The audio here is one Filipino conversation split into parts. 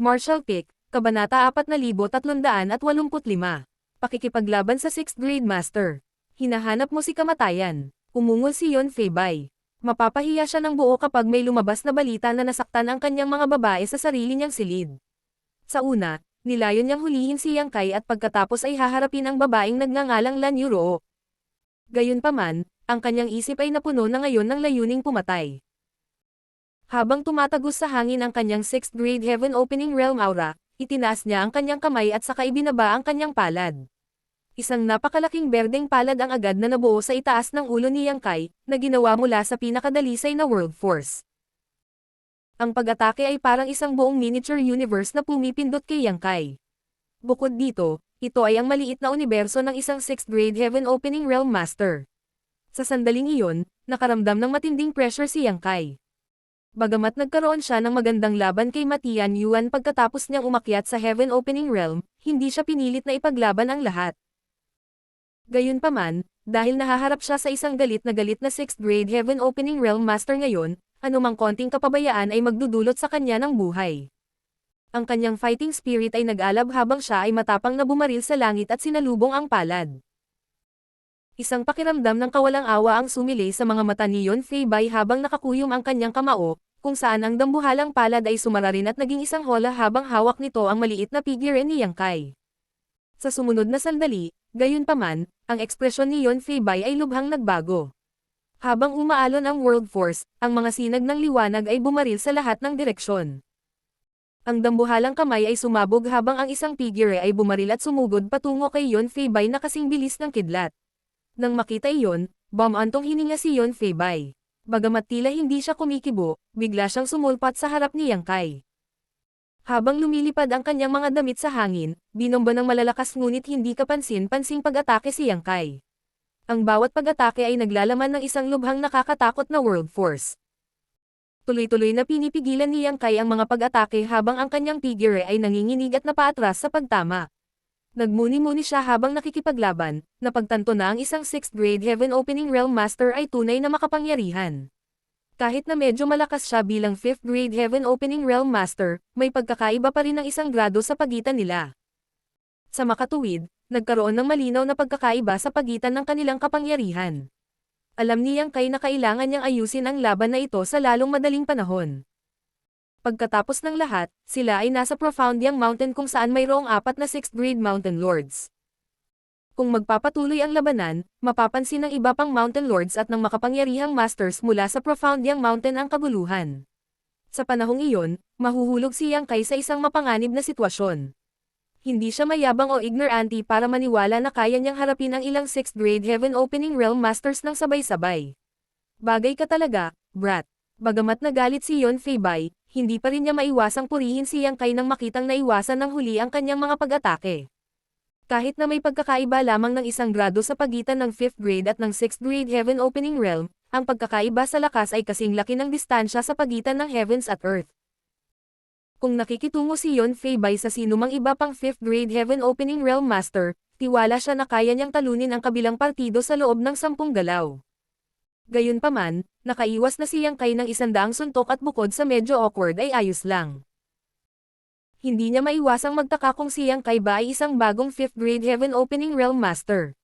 Martial Pick, Kabanata 4385. Pakikipaglaban sa 6th Grade Master. Hinahanap mo si kamatayan. Umungol si Yon Fei-bai. Mapapahiya siya ng buo kapag may lumabas na balita na nasaktan ang kanyang mga babae sa sarili niyang silid. Sa una, nilayon niyang hulihin si Yang Kai at pagkatapos ay haharapin ang babaeng nagngangalang Lan Yuruo. Gayunpaman, ang kanyang isip ay napuno na ngayon ng layuning pumatay. Habang tumatagos sa hangin ang kanyang 6th Grade Heaven Opening Realm Aura, itinaas niya ang kanyang kamay at saka ibinaba ang kanyang palad. Isang napakalaking berdeng palad ang agad na nabuo sa itaas ng ulo ni Yang Kai, na ginawa mula sa pinakadalisay na World Force. Ang pag-atake ay parang isang buong miniature universe na pumipindot kay Yang Kai. Bukod dito, ito ay ang maliit na universo ng isang 6th Grade Heaven Opening Realm Master. Sa sandaling iyon, nakaramdam ng matinding pressure si Yang Kai. Bagamat nagkaroon siya ng magandang laban kay Matian Yuan pagkatapos niyang umakyat sa Heaven Opening Realm, hindi siya pinilit na ipaglaban ang lahat. Gayunpaman, dahil nahaharap siya sa isang galit na 6th Grade Heaven Opening Realm Master ngayon, anumang konting kapabayaan ay magdudulot sa kanya ng buhay. Ang kanyang fighting spirit ay nag-alab habang siya ay matapang na bumaril sa langit at sinalubong ang palad. Isang pakiramdam ng kawalang awa ang sumilay sa mga mata ni Yon Fei-bai habang nakakuyom ang kanyang kamao, kung saan ang dambuhalang palad ay sumara rin at naging isang hola habang hawak nito ang maliit na figure ni Yang Kai. Sa sumunod na sandali, gayunpaman, ang ekspresyon ni Yon Fei-bai ay lubhang nagbago. Habang umaalon ang World Force, ang mga sinag ng liwanag ay bumaril sa lahat ng direksyon. Ang dambuhalang kamay ay sumabog habang ang isang figure ay bumaril at sumugod patungo kay Yon Fei-bai na kasing bilis ng kidlat. Nang makita iyon, bumantong hininga si Yon Fei-bai. Bagamat tila hindi siya kumikibo, bigla siyang sumulpat sa harap ni Yang Kai. Habang lumilipad ang kanyang mga damit sa hangin, binomba ng malalakas ngunit hindi kapansin-pansing pag-atake si Yang Kai. Ang bawat pag-atake ay naglalaman ng isang lubhang nakakatakot na World Force. Tuloy-tuloy na pinipigilan ni Yang Kai ang mga pag-atake habang ang kanyang figure ay nanginginig at napaatras sa pagtama. Nagmuni-muni siya habang nakikipaglaban, napagtanto na ang isang 6th Grade Heaven Opening Realm Master ay tunay na makapangyarihan. Kahit na medyo malakas siya bilang 5th Grade Heaven Opening Realm Master, may pagkakaiba pa rin ng isang grado sa pagitan nila. Sa makatuwid, nagkaroon ng malinaw na pagkakaiba sa pagitan ng kanilang kapangyarihan. Alam ni Yang Kai na kailangan niyang ayusin ang laban na ito sa lalong madaling panahon. Pagkatapos ng lahat, sila ay nasa Profoundiang Mountain kung saan mayroong 4 na 6th Grade Mountain Lords. Kung magpapatuloy ang labanan, mapapansin ng iba pang Mountain Lords at ng makapangyarihang Masters mula sa Profoundiang Mountain ang kaguluhan. Sa panahong iyon, mahuhulog si Yang Kai sa isang mapanganib na sitwasyon. Hindi siya mayabang o ignorante para maniwala na kaya niyang harapin ang ilang 6th Grade Heaven Opening Realm Masters ng sabay-sabay. Bagay ka talaga, brat. Bagamat nagalit si Yon Fei-bai, hindi pa rin niya maiwasang purihin si Yang Kai nang makitang naiwasan ng huli ang kanyang mga pag-atake. Kahit na may pagkakaiba lamang ng isang grado sa pagitan ng 5th grade at ng 6th grade Heaven Opening Realm, ang pagkakaiba sa lakas ay kasing laki ng distansya sa pagitan ng Heavens at Earth. Kung nakikitungo si Yon Fei-bai sa sinumang iba pang 5th grade Heaven Opening Realm Master, tiwala siya na kaya niyang talunin ang kabilang partido sa loob ng 10 galaw. Gayunpaman, nakaiwas na si Yang Kai ng 100 suntok at bukod sa medyo awkward ay ayos lang. Hindi niya maiwasang magtaka kung si Yang Kai ba ay isang bagong 5th Grade Heaven Opening Realm Master.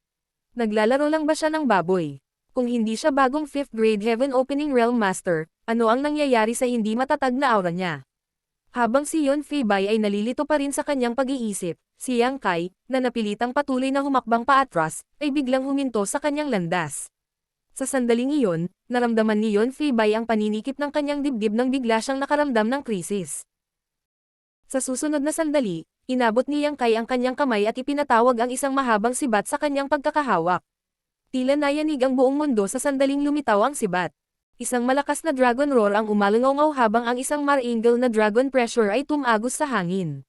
Naglalaro lang ba siya ng baboy? Kung hindi siya bagong 5th Grade Heaven Opening Realm Master, ano ang nangyayari sa hindi matatag na aura niya? Habang si Yon Fei-bai ay nalilito pa rin sa kanyang pag-iisip, si Yang Kai, na napilitang patuloy na humakbang paatras, ay biglang huminto sa kanyang landas. Sa sandaling iyon, naramdaman ni Yon Fei-bai ang paninikip ng kanyang dibdib nang bigla siyang nakaramdam ng krisis. Sa susunod na sandali, inabot ni Yang Kai ang kanyang kamay at ipinatawag ang isang mahabang sibat sa kanyang pagkakahawak. Tila nayanig ang buong mundo sa sandaling lumitaw ang sibat. Isang malakas na dragon roar ang umalangaw habang ang isang mar-angle na dragon pressure ay tumagos sa hangin.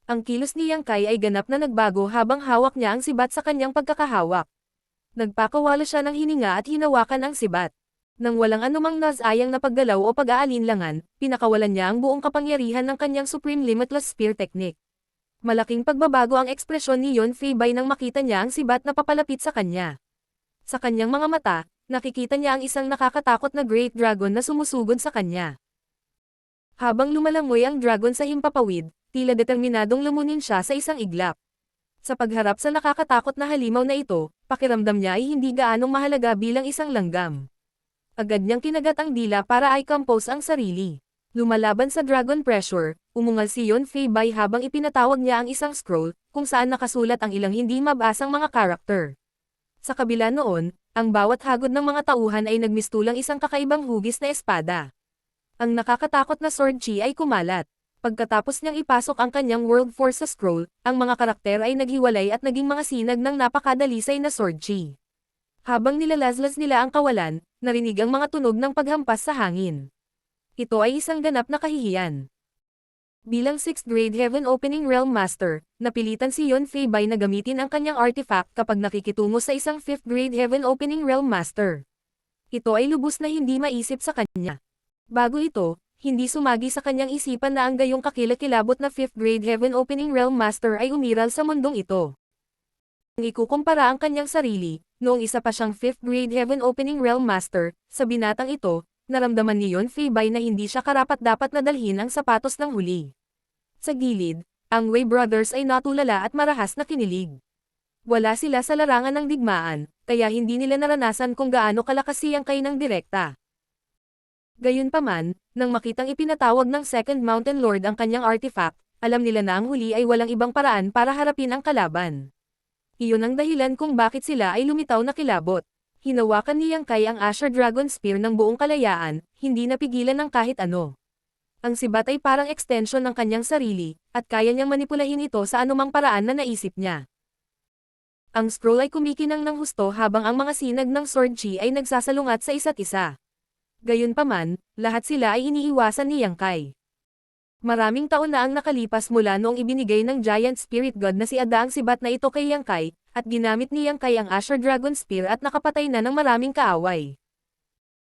Ang kilos ni Yang Kai ay ganap na nagbago habang hawak niya ang sibat sa kanyang pagkakahawak. Nagpakawala siya ng hininga at hinawakan ang sibat. Nang walang anumang nasayang na paggalaw o pag-aalinlangan, pinakawalan niya ang buong kapangyarihan ng kanyang Supreme Limitless Spear Technique. Malaking pagbabago ang ekspresyon ni Yon Fei-bai nang makita niya ang sibat na papalapit sa kanya. Sa kanyang mga mata, nakikita niya ang isang nakakatakot na Great Dragon na sumusugod sa kanya. Habang lumalangoy ang dragon sa himpapawid, tila determinadong lumunin siya sa isang iglap. Sa pagharap sa nakakatakot na halimaw na ito, pakiramdam niya ay hindi gaanong mahalaga bilang isang langgam. Agad niyang kinagat ang dila para i-compose ang sarili. Lumalaban sa dragon pressure, umungal si Yunfei Bai habang ipinatawag niya ang isang scroll, kung saan nakasulat ang ilang hindi mabasang mga karakter. Sa kabila noon, ang bawat hagod ng mga tauhan ay nagmistulang isang kakaibang hugis na espada. Ang nakakatakot na sword chi ay kumalat. Pagkatapos niyang ipasok ang kanyang World Force sa scroll, ang mga karakter ay naghiwalay at naging mga sinag ng napakadalisay na sword chi. Habang nilalazlas nila ang kawalan, narinig ang mga tunog ng paghampas sa hangin. Ito ay isang ganap na kahihiyan. Bilang 6th grade Heaven Opening Realm Master, napilitan si Yunfei Bai na gamitin ang kanyang artifact kapag nakikitungo sa isang 5th grade Heaven Opening Realm Master. Ito ay lubos na hindi maisip sa kanya. Bago ito, hindi sumagi sa kanyang isipan na ang gayong kakilakilabot na 5th grade Heaven Opening Realm Master ay umiral sa mundong ito. Kung ikukumpara ang kanyang sarili, noong isa pa siyang 5th grade Heaven Opening Realm Master, sa binatang ito, naramdaman ni Yunfei Bai na hindi siya karapat-dapat na dalhin ang sapatos ng huli. Sa gilid, ang Wei Brothers ay natulala at marahas na kinilig. Wala sila sa larangan ng digmaan, kaya hindi nila naranasan kung gaano kalakas siyang kay ng direkta. Gayunpaman, nang makitang ipinatawag ng Second Mountain Lord ang kanyang artifact, alam nila na ang huli ay walang ibang paraan para harapin ang kalaban. Iyon ang dahilan kung bakit sila ay lumitaw na kilabot. Hinawakan ni Yang Kai ang Asher Dragon Spear ng buong kalayaan, hindi napigilan ng kahit ano. Ang sibat ay parang extension ng kanyang sarili, at kaya niyang manipulahin ito sa anumang paraan na naisip niya. Ang scroll ay kumikinang ng husto habang ang mga sinag ng sword chi ay nagsasalungat sa isa't isa. Gayunpaman, lahat sila ay iniiwasan ni Yang Kai. Maraming taon na ang nakalipas mula noong ibinigay ng Giant Spirit God na si Ada ang sibat na ito kay Yang Kai, at ginamit ni Yang Kai ang Asher Dragon Spear at nakapatay na ng maraming kaaway.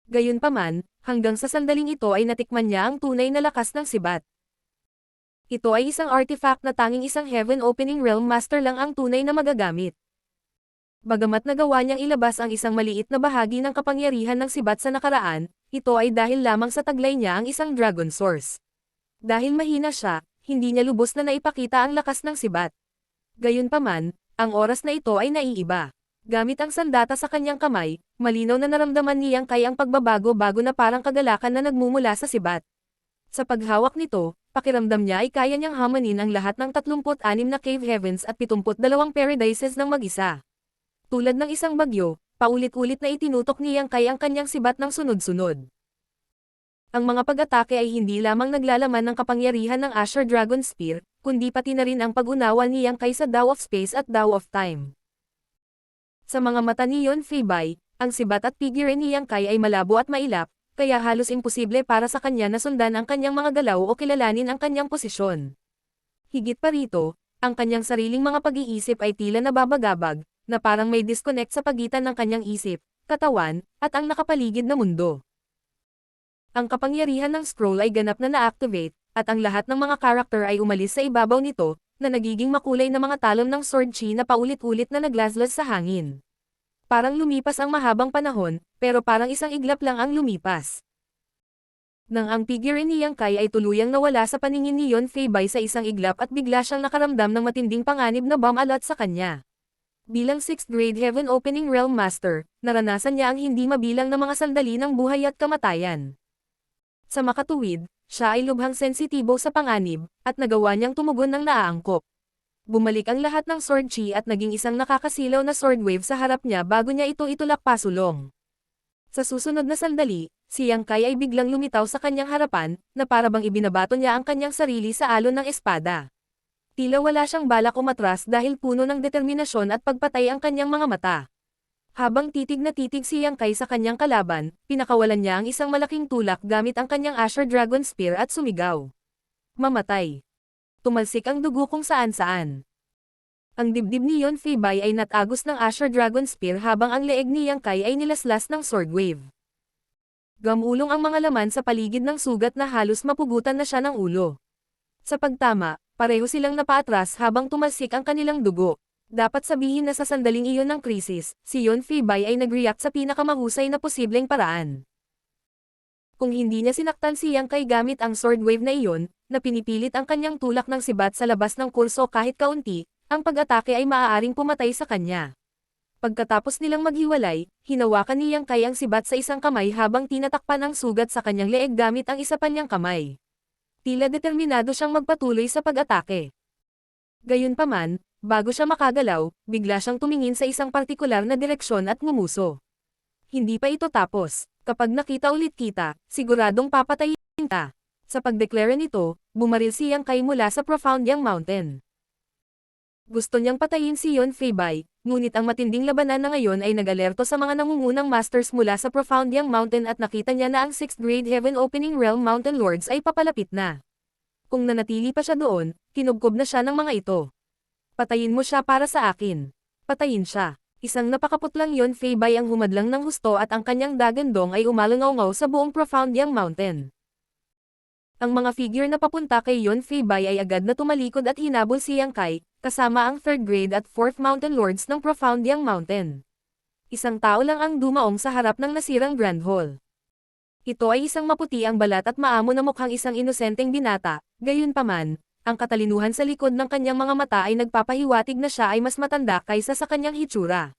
Gayunpaman, hanggang sa sandaling ito ay natikman niya ang tunay na lakas ng sibat. Ito ay isang artifact na tanging isang Heaven Opening Realm Master lang ang tunay na magagamit. Bagamat nagawa niyang ilabas ang isang maliit na bahagi ng kapangyarihan ng sibat sa nakaraan, ito ay dahil lamang sa taglay niya ang isang Dragon Source. Dahil mahina siya, hindi niya lubos na naipakita ang lakas ng sibat. Gayunpaman, ang oras na ito ay naiiba. Gamit ang sandata sa kanyang kamay, malinaw na naramdaman niyang kaya ang pagbabago bago na parang kagalakan na nagmumula sa sibat. Sa paghawak nito, pakiramdam niya ay kaya niyang hamanin ang lahat ng 36 na Cave Heavens at 72 Paradises ng mag-isa. Tulad ng isang bagyo, paulit-ulit na itinutok ni Yang Kai ang kanyang sibat ng sunod-sunod. Ang mga pag-atake ay hindi lamang naglalaman ng kapangyarihan ng Asher Dragon Spear, kundi pati na rin ang pag-unawa ni Yang Kai sa Tao of Space at Tao of Time. Sa mga mata ni Yunfei Bai, ang sibat at figure ni Yang Kai ay malabo at mailap, kaya halos imposible para sa kanya na sundan ang kanyang mga galaw o kilalanin ang kanyang posisyon. Higit pa rito, ang kanyang sariling mga pag-iisip ay tila nababagabag, na parang may disconnect sa pagitan ng kanyang isip, katawan, at ang nakapaligid na mundo. Ang kapangyarihan ng scroll ay ganap na na-activate, at ang lahat ng mga karakter ay umalis sa ibabaw nito, na nagiging makulay na mga talon ng sword chi na paulit-ulit na naglaslas sa hangin. Parang lumipas ang mahabang panahon, pero parang isang iglap lang ang lumipas. Nang ang figure ni Yang Kai ay tuluyang nawala sa paningin ni Yunfei Bai sa isang iglap at bigla siyang nakaramdam ng matinding panganib na bumalat sa kanya. Bilang 6th grade Heaven Opening Realm Master, naranasan niya ang hindi mabilang na mga sandali ng buhay at kamatayan. Sa makatuwid, siya ay lubhang sensitibo sa panganib, at nagawa niyang tumugon ng naaangkop. Bumalik ang lahat ng sword chi at naging isang nakakasilaw na sword wave sa harap niya bago niya ito itulak pasulong. Sa susunod na sandali, si Yang Kai ay biglang lumitaw sa kanyang harapan, na para bang ibinabato niya ang kanyang sarili sa alon ng espada. Tila wala siyang balak umatras dahil puno ng determinasyon at pagpatay ang kanyang mga mata. Habang titig na titig si Yang Kai sa kanyang kalaban, pinakawalan niya ang isang malaking tulak gamit ang kanyang Asher Dragon Spear at sumigaw. Mamatay. Tumalsik ang dugo kung saan-saan. Ang dibdib ni Yunfei Bai ay natagos ng Asher Dragon Spear habang ang leeg ni Yang Kai ay nilaslas ng sword wave. Gamulong ang mga laman sa paligid ng sugat na halos mapugutan na siya ng ulo. Sa pagtama, pareho silang napaatras habang tumalsik ang kanilang dugo. Dapat sabihin na sa sandaling iyon ng krisis, si Yunfei Bai ay nag-react sa pinakamahusay na posibleng paraan. Kung hindi niya sinaktan si Yang Kai gamit ang sword wave na iyon, na pinipilit ang kanyang tulak ng sibat sa labas ng kurso kahit kaunti, ang pag-atake ay maaaring pumatay sa kanya. Pagkatapos nilang maghiwalay, hinawakan ni Yang Kai ang sibat sa isang kamay habang tinatakpan ang sugat sa kanyang leeg gamit ang isa pa niyang kamay. Tila determinado siyang magpatuloy sa pag-atake. Gayunpaman, bago siya makagalaw, bigla siyang tumingin sa isang partikular na direksyon at ngumuso. Hindi pa ito tapos. Kapag nakita ulit kita, siguradong papatayin ka. Sa pagdeklara nito, bumaril si Yang Kai mula sa Profound Yang Mountain. Gusto niyang patayin si Yon Feibai, ngunit ang matinding labanan na ngayon ay nag-alerto sa mga nangungunang masters mula sa Profound Yang Mountain at nakita niya na ang 6th Grade Heaven Opening Realm Mountain Lords ay papalapit na. Kung nanatili pa siya doon, kinubkob na siya ng mga ito. Patayin mo siya para sa akin. Patayin siya. Isang napakaputlang Yon Feibai ang humadlang ng husto at ang kanyang dagandong ay umalangaw-ngaw sa buong Profound Yang Mountain. Ang mga figure na papunta kay Yon Feibai ay agad na tumalikod at hinabol si Yang Kai, kasama ang 3rd grade at 4th mountain lords ng Profound Yang Mountain. Isang tao lang ang dumaong sa harap ng nasirang Grand Hall. Ito ay isang maputi ang balat at maamo na mukhang isang inosenteng binata, gayunpaman, ang katalinuhan sa likod ng kanyang mga mata ay nagpapahiwatig na siya ay mas matanda kaysa sa kanyang hitsura.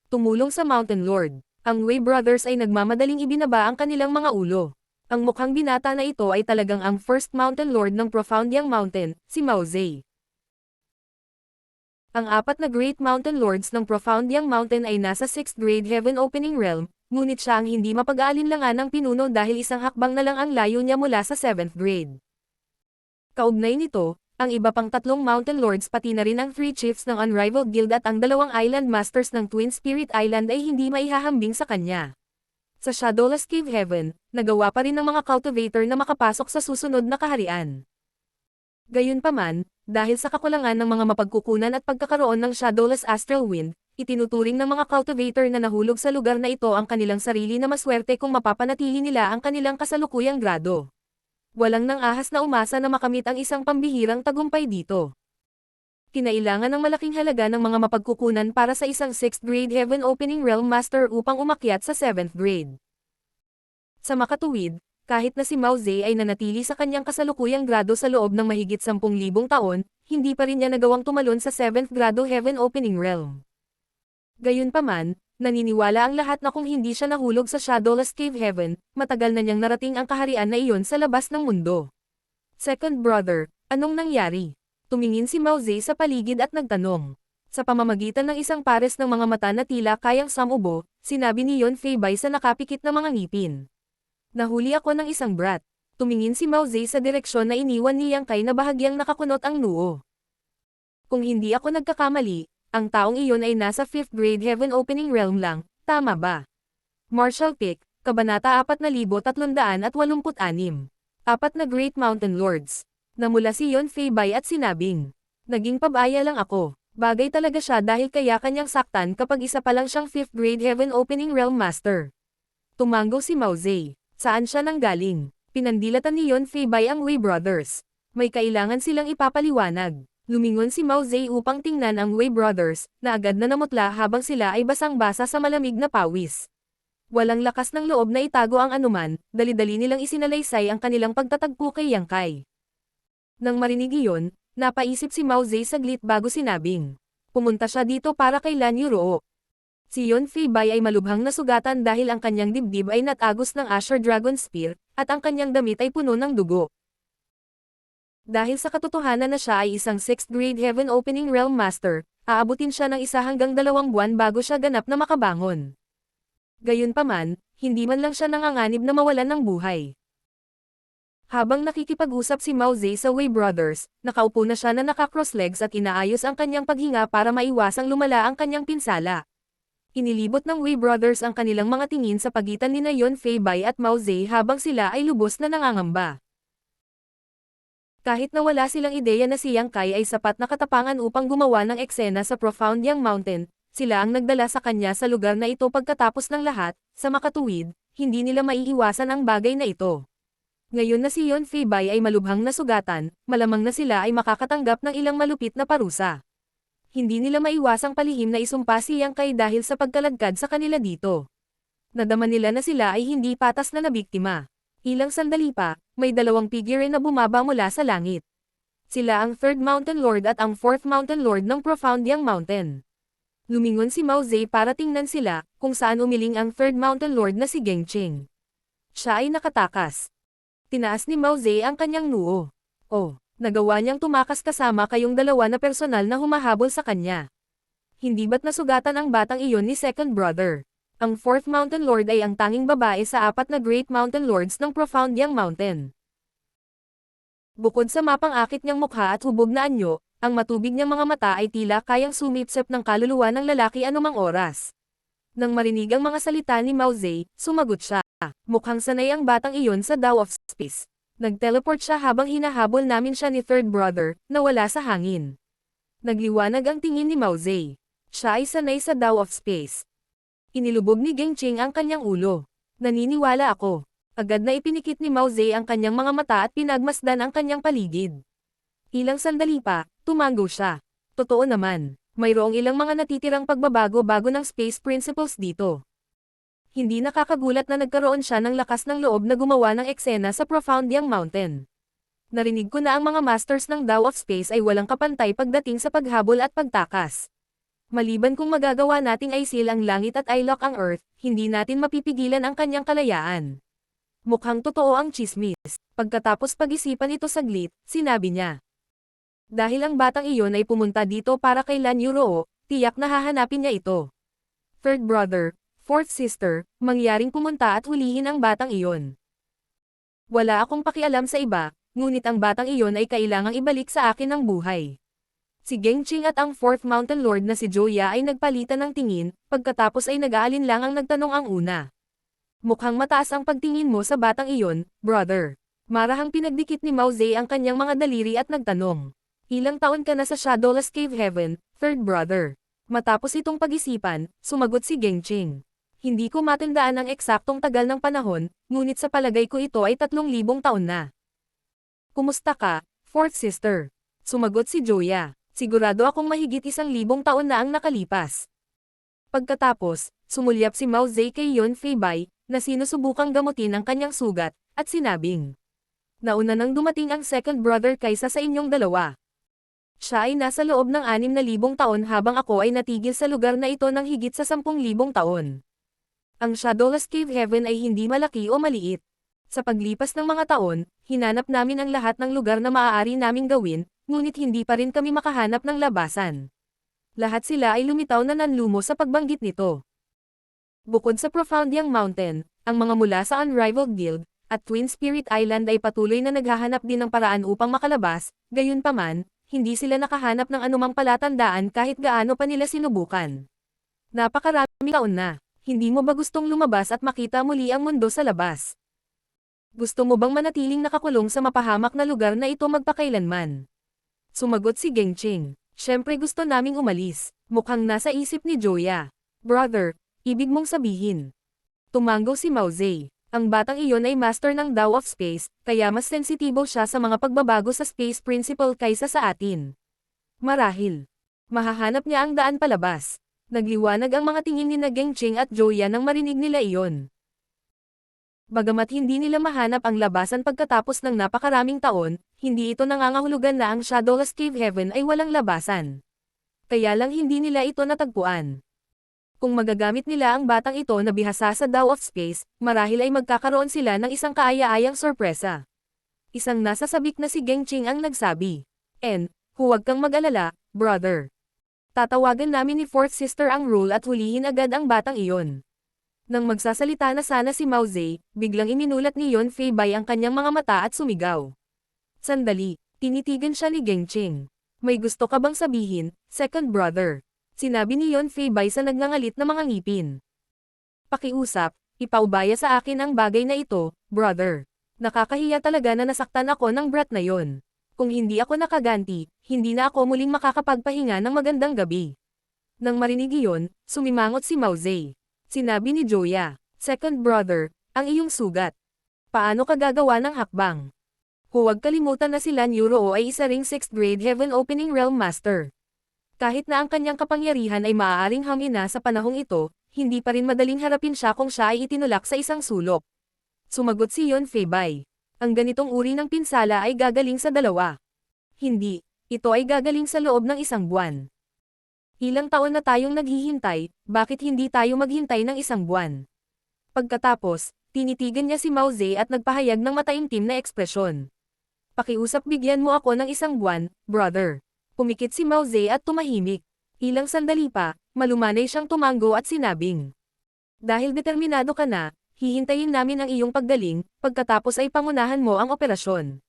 Tumulong sa Mountain Lord, ang Wei Brothers ay nagmamadaling ibinaba ang kanilang mga ulo. Ang mukhang binata na ito ay talagang ang first Mountain Lord ng Profound Yang Mountain, si Mao Zedong. Ang 4 na Great Mountain Lords ng Profound Yang Mountain ay nasa 6th Grade Heaven Opening Realm, ngunit siya ang hindi mapag-aalinlangan ng pinuno dahil isang hakbang na lang ang layo niya mula sa 7th grade. Kaugnay nito, ang iba pang 3 Mountain Lords pati na rin ang 3 Chiefs ng Unrivaled Guild at ang 2 Island Masters ng Twin Spirit Island ay hindi maihahambing sa kanya. Sa Shadowless Cave Heaven, nagawa pa rin ng mga cultivator na makapasok sa susunod na kaharian. Gayunpaman, dahil sa kakulangan ng mga mapagkukunan at pagkakaroon ng Shadowless Astral Wind, itinuturing ng mga cultivator na nahulog sa lugar na ito ang kanilang sarili na maswerte kung mapapanatili nila ang kanilang kasalukuyang grado. Walang nang ahas na umasa na makamit ang isang pambihirang tagumpay dito. Kinailangan ng malaking halaga ng mga mapagkukunan para sa isang 6th Grade Heaven Opening Realm Master upang umakyat sa 7th grade. Sa makatuwid, kahit na si Mao Zedong ay nanatili sa kanyang kasalukuyang grado sa loob ng mahigit 10,000 taon, hindi pa rin niya nagawang tumalon sa 7th grado Heaven Opening Realm. Gayunpaman, naniniwala ang lahat na kung hindi siya nahulog sa Shadowless Cave Heaven, matagal na niyang narating ang kaharian na iyon sa labas ng mundo. Second brother, anong nangyari? Tumingin si Mao Zedong sa paligid at nagtanong. Sa pamamagitan ng isang pares ng mga mata na tila kayang samubo, sinabi ni Yon Feibai sa nakapikit na mga ngipin. Nahuli ako ng isang brat. Tumingin si Mao Zedong sa direksyon na iniwan ni Yang Kai na bahagyang nakakunot ang noo. Kung hindi ako nagkakamali, ang taong iyon ay nasa 5th Grade Heaven Opening Realm lang, tama ba? Martial Pick, Kabanata 4386. 4 na Great Mountain Lords. Namula si Yon Feibai at sinabing, naging pabaya lang ako. Bagay talaga siya dahil kaya kanyang saktan kapag isa pa lang siyang 5th Grade Heaven Opening Realm Master. Tumango si Mao Zedong. Saan siya nanggaling? Pinandilatan ni Yon Feibai ang Wei Brothers. May kailangan silang ipapaliwanag. Lumingon si Mao Zedong upang tingnan ang Wei Brothers, na agad na namutla habang sila ay basang-basa sa malamig na pawis. Walang lakas ng loob na itago ang anuman, dali-dali nilang isinalaysay ang kanilang pagtatagpo kay Yang Kai. Nang marinig iyon, napaisip si Mao Zedong saglit bago sinabing, pumunta siya dito para kay Lan Yuruo. Si Yon Feibai ay malubhang nasugatan dahil ang kanyang dibdib ay natagos ng Azure Dragon Spear, at ang kanyang damit ay puno ng dugo. Dahil sa katotohanan na siya ay isang 6th Grade Heaven Opening Realm Master, aabutin siya ng 1 hanggang 2 buwan bago siya ganap na makabangon. Gayunpaman, hindi man lang siya nanganganib na mawalan ng buhay. Habang nakikipag-usap si Mao Zedong sa Wei Brothers, nakaupo na siya na naka-cross legs at inaayos ang kanyang paghinga para maiwasang lumala ang kanyang pinsala. Inilibot ng Wei Brothers ang kanilang mga tingin sa pagitan ni Yon Feibai at Mao Zedong habang sila ay lubos na nangangamba. Kahit na wala silang ideya na si Yang Kai ay sapat na katapangan upang gumawa ng eksena sa Profound Yang Mountain, sila ang nagdala sa kanya sa lugar na ito pagkatapos ng lahat, sa makatuwid, hindi nila maiiwasan ang bagay na ito. Ngayon na si Yon Feibai ay malubhang nasugatan, malamang na sila ay makakatanggap ng ilang malupit na parusa. Hindi nila maiwasang palihim na isumpa si Yang Kai dahil sa pagkalagkad sa kanila dito. Nadama nila na sila ay hindi patas na nabiktima. Ilang sandali pa, may dalawang figure na bumaba mula sa langit. Sila ang Third Mountain Lord at ang Fourth Mountain Lord ng Profound Yang Mountain. Lumingon si Mao Zedong para tingnan sila, kung saan umiling ang Third Mountain Lord na si Gengqing. Siya ay nakatakas. Tinaas ni Mao Zedong ang kanyang noo. Oh, nagawa niyang tumakas kasama kayong dalawa na personal na humahabol sa kanya. Hindi ba't nasugatan ang batang iyon ni Second Brother? Ang Fourth Mountain Lord ay ang tanging babae sa apat na Great Mountain Lords ng Profound Yang Mountain. Bukod sa mapang-akit niyang mukha at hubog na anyo, ang matubig niyang mga mata ay tila kayang sumipsip ng kaluluwa ng lalaki anumang oras. Nang marinig ang mga salita ni Mao Zedong, sumagot siya. Mukhang sanay ang batang iyon sa Dao of Space. Nag-teleport siya habang hinahabol namin siya ni Third Brother, na wala sa hangin. Nagliwanag ang tingin ni Mao Zedong. Siya ay sanay sa Dao of Space. Inilubog ni Gengqing ang kanyang ulo. Naniniwala ako. Agad na ipinikit ni Mao Zedong ang kanyang mga mata at pinagmasdan ang kanyang paligid. Ilang sandali pa, tumango siya. Totoo naman, mayroong ilang mga natitirang pagbabago bago ng Space Principles dito. Hindi nakakagulat na nagkaroon siya ng lakas ng loob na gumawa ng eksena sa Profound Yang Mountain. Narinig ko na ang mga masters ng Dao of Space ay walang kapantay pagdating sa paghabol at pagtakas. Maliban kung magagawa nating i-seal ang langit at i-lock ang Earth, hindi natin mapipigilan ang kanyang kalayaan. Mukhang totoo ang chismis. Pagkatapos pag-isipan ito saglit, sinabi niya. Dahil ang batang iyon ay pumunta dito para kay Lan Yuroo, tiyak na hahanapin niya ito. Third brother, fourth sister, mangyaring pumunta at hulihin ang batang iyon. Wala akong pakialam sa iba, ngunit ang batang iyon ay kailangang ibalik sa akin ang buhay. Si Gengqing at ang Fourth Mountain Lord na si Joya ay nagpalitan ng tingin, pagkatapos ay nag-aalinlang ang nagtanong ang una. Mukhang mataas ang pagtingin mo sa batang iyon, brother. Marahang pinagdikit ni Mao Zedong ang kanyang mga daliri at nagtanong. Ilang taon ka na sa Shadowless Cave Heaven, third brother. Matapos itong pag-isipan, sumagot si Gengqing. Hindi ko matandaan ang eksaktong tagal ng panahon, ngunit sa palagay ko ito ay 3,000 taon na. Kumusta ka, fourth sister? Sumagot si Joya. Sigurado akong mahigit 1,000 taon na ang nakalipas. Pagkatapos, sumulyap si Mao Zedong kay Yon Feibai, na sinusubukang gamutin ang kanyang sugat, at sinabing, nauna nang dumating ang second brother kaysa sa inyong dalawa. Siya ay nasa loob ng 6,000 taon habang ako ay natigil sa lugar na ito ng higit sa 10,000 taon. Ang Shadowless Cave Heaven ay hindi malaki o maliit. Sa paglipas ng mga taon, hinanap namin ang lahat ng lugar na maaari naming gawin, ngunit hindi pa rin kami makahanap ng labasan. Lahat sila ay lumitaw na nanlumo sa pagbanggit nito. Bukod sa Profound Yang Mountain, ang mga mula sa Unrivaled Guild, at Twin Spirit Island ay patuloy na naghahanap din ng paraan upang makalabas, gayunpaman, hindi sila nakahanap ng anumang palatandaan kahit gaano pa nila sinubukan. Napakaraming taon na, hindi mo ba gustong lumabas at makita muli ang mundo sa labas? Gusto mo bang manatiling nakakulong sa mapahamak na lugar na ito magpakailanman? Sumagot si Gengqing. Siyempre gusto naming umalis. Mukhang nasa isip ni Joya. Brother, ibig mong sabihin. Tumango si Mao Zedong. Ang batang iyon ay master ng Dao of Space, kaya mas sensitibo siya sa mga pagbabago sa Space Principle kaysa sa atin. Marahil. Mahahanap niya ang daan palabas. Nagliwanag ang mga tingin ni Gengqing at Joya nang marinig nila iyon. Bagamat hindi nila mahanap ang labasan pagkatapos ng napakaraming taon, hindi ito nangangahulugan na ang Shadowless Cave Heaven ay walang labasan. Kaya lang hindi nila ito natagpuan. Kung magagamit nila ang batang ito na bihasa sa Dao of Space, marahil ay magkakaroon sila ng isang kaaya-ayang sorpresa. Isang nasa sabik na si Gengqing ang nagsabi. Huwag kang mag-alala, brother. Tatawagan namin ni fourth sister ang rule at hulihin agad ang batang iyon. Nang magsasalita na sana si Mao Zedong, biglang iminulat ni Yon Feibai ang kanyang mga mata at sumigaw. Sandali, tinitigan siya ni Gengqing. May gusto ka bang sabihin, second brother? Sinabi ni Yon Feibai sa nagngangalit na mga ngipin. Pakiusap, ipaubaya sa akin ang bagay na ito, brother. Nakakahiya talaga na nasaktan ako ng brat na yon. Kung hindi ako nakaganti, hindi na ako muling makakapagpahinga ng magandang gabi. Nang marinig iyon, sumimangot si Mao Zedong. Sinabi ni Joya, second brother, ang iyong sugat. Paano ka gagawa ng hakbang? Huwag kalimutan na si Lan Yuroo ay isa ring 6th grade Heaven Opening Realm Master. Kahit na ang kanyang kapangyarihan ay maaaring hamina sa panahong ito, hindi pa rin madaling harapin siya kung siya ay itinulak sa isang sulok. Sumagot si Yon Fei. Ang ganitong uri ng pinsala ay gagaling sa dalawa. Hindi, ito ay gagaling sa loob ng 1 buwan. Ilang taon na tayong naghihintay, bakit hindi tayo maghintay ng 1 buwan? Pagkatapos, tinitigan niya si Mao Ze at nagpahayag ng mataimtim na ekspresyon. Pakiusap bigyan mo ako ng 1 buwan, brother. Pumikit si Mao Ze at tumahimik. Ilang sandali pa, malumanay siyang tumango at sinabing, dahil determinado ka na, hihintayin namin ang iyong paggaling, pagkatapos ay pangunahan mo ang operasyon.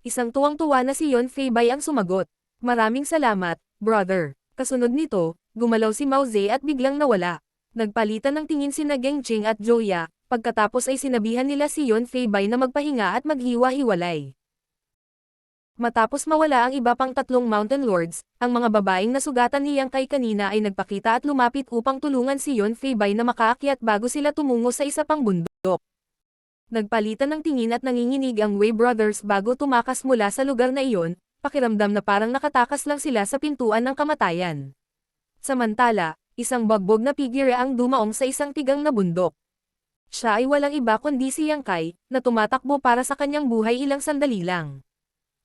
Isang tuwang-tuwa na si Yon Fei ang sumagot. Maraming salamat, brother. Kasunod nito, gumalaw si Mao Ze at biglang nawala. Nagpalitan ng tingin sina Geng Jing at Joya, pagkatapos ay sinabihan nila si Yon Fei na magpahinga at maghiwa-hiwalay. Matapos mawala ang iba pang 3 Mountain Lords, ang mga babaeng nasugatan ni Yang Kai kanina ay nagpakita at lumapit upang tulungan si Yon Fei na makaakyat bago sila tumungo sa isa pang bundok. Nagpalitan ng tingin at nanginginig ang Wei Brothers bago tumakas mula sa lugar na iyon, pakiramdam na parang nakatakas lang sila sa pintuan ng kamatayan. Samantala, isang bagbog na figure ang dumaong sa isang tigang na bundok. Siya ay walang iba kundi si Yang Kai, na tumatakbo para sa kanyang buhay ilang sandali lang.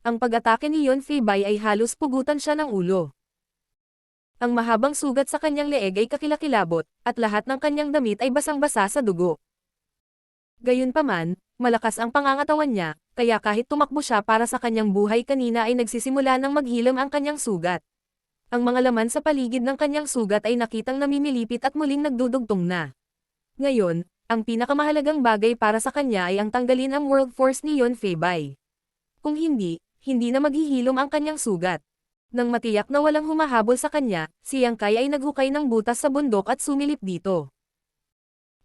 Ang pag-atake ni Yon Fei ay halos pugutan siya ng ulo. Ang mahabang sugat sa kanyang leeg ay kakilakilabot, at lahat ng kanyang damit ay basang-basa sa dugo. Gayunpaman, malakas ang pangangatawan niya, kaya kahit tumakbo siya para sa kanyang buhay kanina ay nagsisimula ng maghilom ang kanyang sugat. Ang mga laman sa paligid ng kanyang sugat ay nakitang namimilipit at muling nagdudugtong na. Ngayon, ang pinakamahalagang bagay para sa kanya ay ang tanggalin ang World Force ni Yon Fei. Kung hindi na maghihilom ang kanyang sugat. Nang matiyak na walang humahabol sa kanya, si Yang Kai ay naghukay ng butas sa bundok at sumilip dito.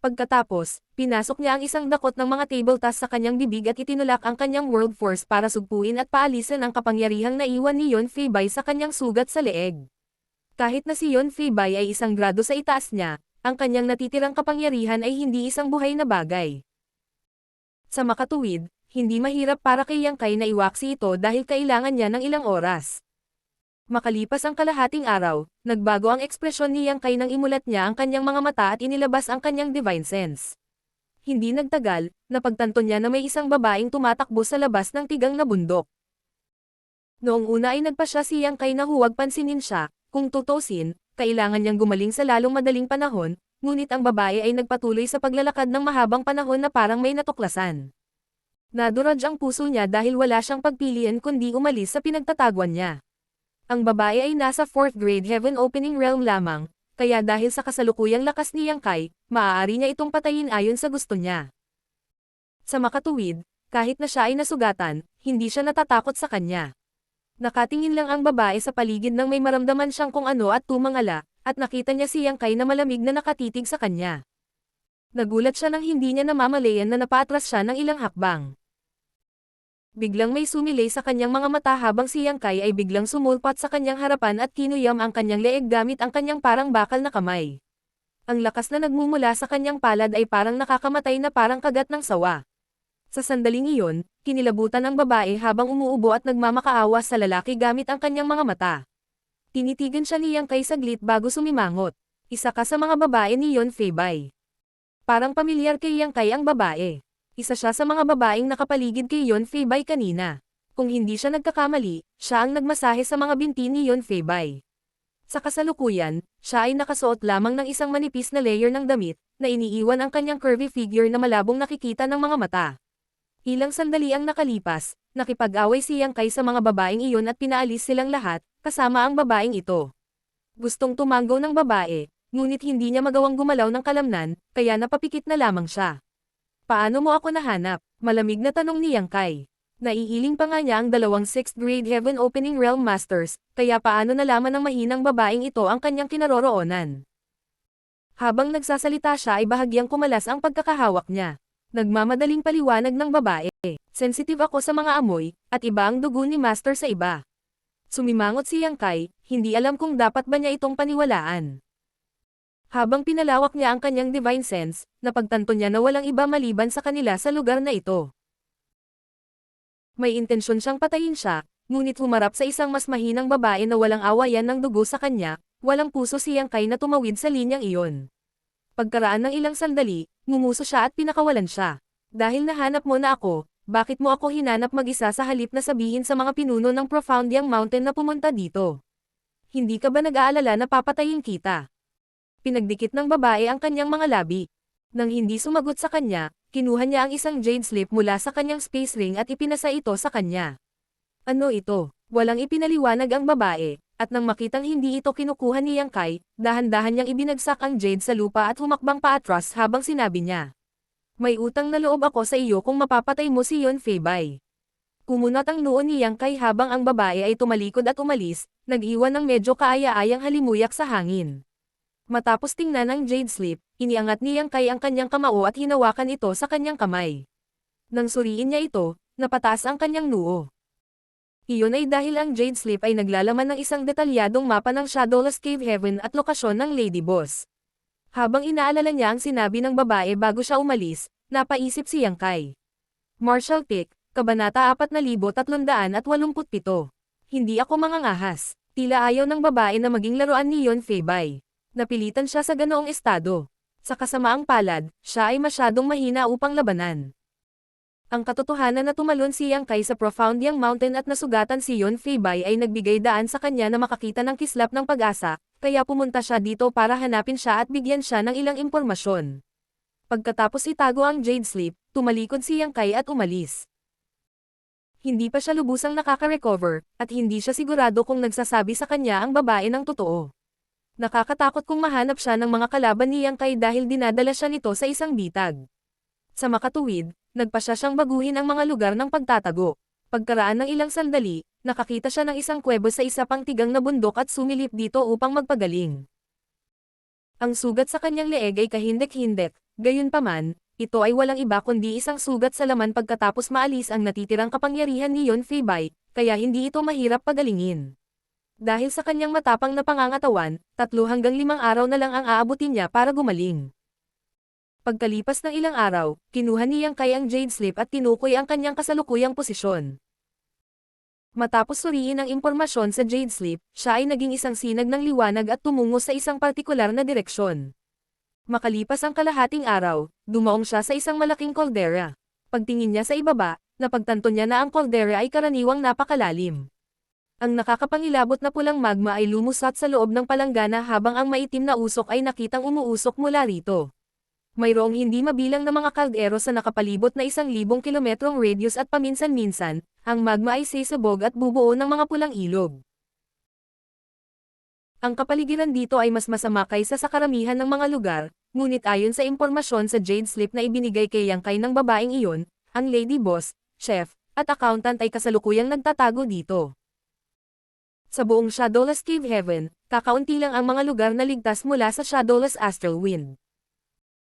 Pagkatapos, pinasok niya ang isang dakot ng mga table tas sa kanyang bibig at itinulak ang kanyang World Force para sugpuin at paalisin ang kapangyarihang naiwan ni Yon Fei sa kanyang sugat sa leeg. Kahit na si Yon Fei ay 1 grado sa itaas niya, ang kanyang natitirang kapangyarihan ay hindi isang buhay na bagay. Sa makatuwid, hindi mahirap para kay Yang Kai na iwaksi ito dahil kailangan niya ng ilang oras. Makalipas ang kalahating araw, nagbago ang ekspresyon ni Yang Kai nang imulat niya ang kanyang mga mata at inilabas ang kanyang divine sense. Hindi nagtagal, napagtanto niya na may isang babaeng tumatakbo sa labas ng tigang na bundok. Noong una ay nagpasya si Yang Kai na huwag pansinin siya, kung tutusin, kailangan niyang gumaling sa lalong madaling panahon, ngunit ang babae ay nagpatuloy sa paglalakad ng mahabang panahon na parang may natuklasan. Nadurog ang puso niya dahil wala siyang pagpilian kundi umalis sa pinagtataguan niya. Ang babae ay nasa 4th grade Heaven Opening Realm lamang, kaya dahil sa kasalukuyang lakas ni Yang Kai, maaari niya itong patayin ayon sa gusto niya. Sa makatuwid, kahit na siya ay nasugatan, hindi siya natatakot sa kanya. Nakatingin lang ang babae sa paligid nang may maramdaman siyang kung ano at tumangala, at nakita niya si Yang Kai na malamig na nakatitig sa kanya. Nagulat siya nang hindi niya namamalayan na napaatras siya ng ilang hakbang. Biglang may sumilay sa kanyang mga mata habang si Yang Kai ay biglang sumulpat sa kanyang harapan at kinuyam ang kanyang leeg gamit ang kanyang parang bakal na kamay. Ang lakas na nagmumula sa kanyang palad ay parang nakakamatay na parang kagat ng sawa. Sa sandaling iyon, kinilabutan ang babae habang umuubo at nagmamakaawa sa lalaki gamit ang kanyang mga mata. Tinitigan siya ni Yang Kai saglit bago sumimangot. Isa ka sa mga babae ni Yon Fei. Parang pamilyar kay Yang Kai ang babae. Isa siya sa mga babaeng nakapaligid kay Yon Fei kanina. Kung hindi siya nagkakamali, siya ang nagmasahe sa mga binti ni Yon Fei. Sa kasalukuyan, siya ay nakasuot lamang ng isang manipis na layer ng damit, na iniiwan ang kanyang curvy figure na malabong nakikita ng mga mata. Ilang sandali ang nakalipas, nakipag-away si Yang Kai sa mga babaeng iyon at pinaalis silang lahat, kasama ang babaeng ito. Gustong tumanggaw ng babae, ngunit hindi niya magawang gumalaw ng kalamnan, kaya napapikit na lamang siya. Paano mo ako nahanap? Malamig na tanong ni Yang Kai. Naihiling pa nga niya ang 2 6th grade Heaven Opening Realm Masters, kaya paano nalaman ng mahinang babaeng ito ang kanyang kinaroroonan? Habang nagsasalita siya ay bahagyang kumalas ang pagkakahawak niya. Nagmamadaling paliwanag ng babae. Sensitive ako sa mga amoy, at iba ang dugo ni Master sa iba. Sumimangot si Yang Kai, hindi alam kung dapat ba niya itong paniwalaan. Habang pinalawak niya ang kanyang divine sense, napagtanto niya na walang iba maliban sa kanila sa lugar na ito. May intensyon siyang patayin siya, ngunit humarap sa isang mas mahinang babae na walang awayan ng dugo sa kanya, walang puso si Yang Kai na tumawid sa linyang iyon. Pagkaraan ng ilang sandali, ngumuso siya at pinakawalan siya. Dahil nahanap mo na ako, bakit mo ako hinanap mag-isa sa halip na sabihin sa mga pinuno ng Profoundiang Mountain na pumunta dito? Hindi ka ba nag-aalala na papatayin kita? Pinagdikit ng babae ang kanyang mga labi. Nang hindi sumagot sa kanya, kinuha niya ang isang jade slip mula sa kanyang space ring at ipinasa ito sa kanya. Ano ito? Walang ipinaliwanag ang babae, at nang makitang hindi ito kinukuha ni Yang Kai, dahan-dahan niyang ibinagsak ang jade sa lupa at humakbang paatras habang sinabi niya. May utang na loob ako sa iyo kung mapapatay mo si Yon Fei. Kumunat ang noo ni Yang Kai habang ang babae ay tumalikod at umalis, nag-iwan ng medyo kaaya-ayang halimuyak sa hangin. Matapos tingnan ang jade slip, iniangat ni Yang Kai ang kanyang kamao at hinawakan ito sa kanyang kamay. Nang suriin niya ito, napataas ang kanyang noo. Iyon ay dahil ang jade slip ay naglalaman ng isang detalyadong mapa ng Shadowless Cave Heaven at lokasyon ng Lady Boss. Habang inaalala niya ang sinabi ng babae bago siya umalis, napaisip si Yang Kai. Martial Pick, Kabanata 4387. Hindi ako mangangahas. Tila ayaw ng babae na maging laruan ni Yon Fei. Napilitan siya sa ganoong estado. Sa kasamaang palad, siya ay masyadong mahina upang labanan. Ang katotohanan na tumalon si Yang Kai sa Profoundiang Mountain at nasugatan si Yon Fei ay nagbigay daan sa kanya na makakita ng kislap ng pag-asa, kaya pumunta siya dito para hanapin siya at bigyan siya ng ilang impormasyon. Pagkatapos itago ang jade slip, tumalikod si Yang Kai at umalis. Hindi pa siya lubusang nakaka-recover, at hindi siya sigurado kung nagsasabi sa kanya ang babae ng totoo. Nakakatakot kung mahanap siya ng mga kalaban ni Yang Kai dahil dinadala siya nito sa isang bitag. Sa makatuwid, nagpasya siyang baguhin ang mga lugar ng pagtatago. Pagkaraan ng ilang sandali, nakakita siya ng isang kuwebo sa isa pang tigang na bundok at sumilip dito upang magpagaling. Ang sugat sa kanyang leeg ay kahindek-hindek, gayunpaman, ito ay walang iba kundi isang sugat sa laman pagkatapos maalis ang natitirang kapangyarihan ni Yon Fei, kaya hindi ito mahirap pagalingin. Dahil sa kanyang matapang na pangangatawan, 3 hanggang 5 araw na lang ang aabutin niya para gumaling. Pagkalipas ng ilang araw, kinuha ni Yang Kai ang jade slip at tinukoy ang kanyang kasalukuyang posisyon. Matapos suriin ang impormasyon sa jade slip, siya ay naging isang sinag ng liwanag at tumungo sa isang partikular na direksyon. Makalipas ang kalahating araw, dumaong siya sa isang malaking kaldera. Pagtingin niya sa ibaba, napagtanto niya na ang kaldera ay karaniwang napakalalim. Ang nakakapangilabot na pulang magma ay lumusot sa loob ng palanggana habang ang maitim na usok ay nakitang umuusok mula rito. Mayroong hindi mabilang na mga kaldero sa nakapalibot na 1,000 kilometrong radius at paminsan-minsan, ang magma ay sisabog at bubuo ng mga pulang ilog. Ang kapaligiran dito ay mas masama kaysa sa karamihan ng mga lugar, ngunit ayon sa impormasyon sa jade slip na ibinigay kay Yang Kai ng babaeng iyon, ang Lady Boss, Chef, at Accountant ay kasalukuyang nagtatago dito. Sa buong Shadowless Cave Heaven, kakaunti lang ang mga lugar na ligtas mula sa Shadowless Astral Wind.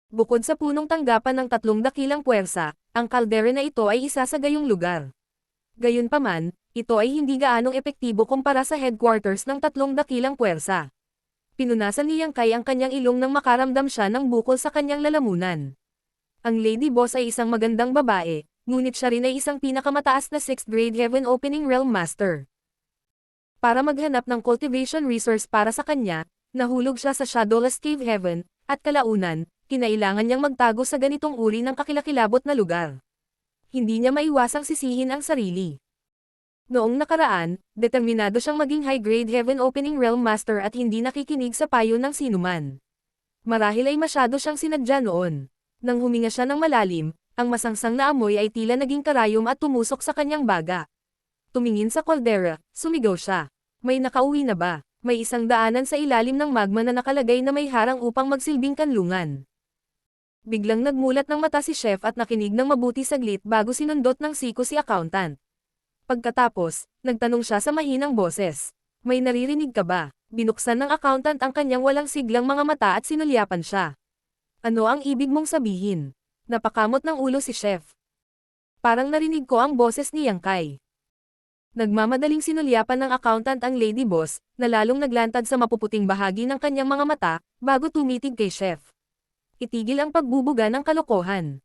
Bukod sa punong tanggapan ng 3 dakilang puwersa, ang kaldera na ito ay isa sa gayong lugar. Gayunpaman, ito ay hindi gaanong epektibo kumpara sa headquarters ng 3 dakilang puwersa. Pinunasan ni Yang Kai ang kanyang ilong nang makaramdam siya ng bukol sa kanyang lalamunan. Ang Lady Boss ay isang magandang babae, ngunit siya rin ay isang pinakamataas na 6th grade Heaven Opening Realm Master. Para maghanap ng cultivation resource para sa kanya, nahulog siya sa Shadowless Cave Heaven, at kalaunan, kinailangan niyang magtago sa ganitong uri ng kakilakilabot na lugar. Hindi niya maiwasang sisihin ang sarili. Noong nakaraan, determinado siyang maging high-grade Heaven Opening Realm Master at hindi nakikinig sa payo ng sinuman. Marahil ay masyado siyang sinadya noon. Nang huminga siya ng malalim, ang masangsang na amoy ay tila naging karayom at tumusok sa kanyang baga. Tumingin sa kaldera, sumigaw siya. May nakauwi na ba? May isang daanan sa ilalim ng magma na nakalagay na may harang upang magsilbing kanlungan. Biglang nagmulat ng mata si Chef at nakinig ng mabuti saglit bago sinundot ng siko si Accountant. Pagkatapos, nagtanong siya sa mahinang boses. May naririnig ka ba? Binuksan ng Accountant ang kanyang walang siglang mga mata at sinulyapan siya. Ano ang ibig mong sabihin? Napakamot ng ulo si Chef. Parang narinig ko ang boses ni Yang Kai. Nagmamadaling sinulyapan ng Accountant ang Lady Boss, na lalong naglantad sa mapuputing bahagi ng kanyang mga mata, bago tumitig kay Chef. Itigil ang pagbubuga ng kalokohan.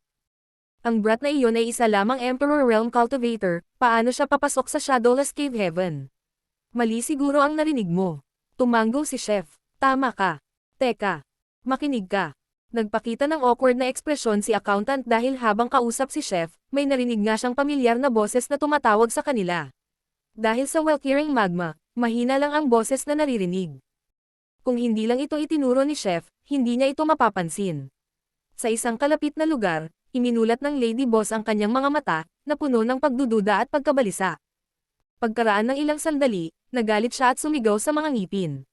Ang brat na iyon ay isa lamang Emperor Realm Cultivator, paano siya papasok sa Shadowless Cave Heaven? Mali siguro ang narinig mo. Tumango si Chef. Tama ka. Teka. Makinig ka. Nagpakita ng awkward na ekspresyon si accountant dahil habang kausap si chef, may narinig nga siyang pamilyar na boses na tumatawag sa kanila. Dahil sa well-curing magma, mahina lang ang boses na naririnig. Kung hindi lang ito itinuro ni chef, hindi niya ito mapapansin. Sa isang kalapit na lugar, iminulat ng Lady Boss ang kanyang mga mata, na puno ng pagdududa at pagkabalisa. Pagkaraan ng ilang sandali, nagalit siya at sumigaw sa mga ngipin.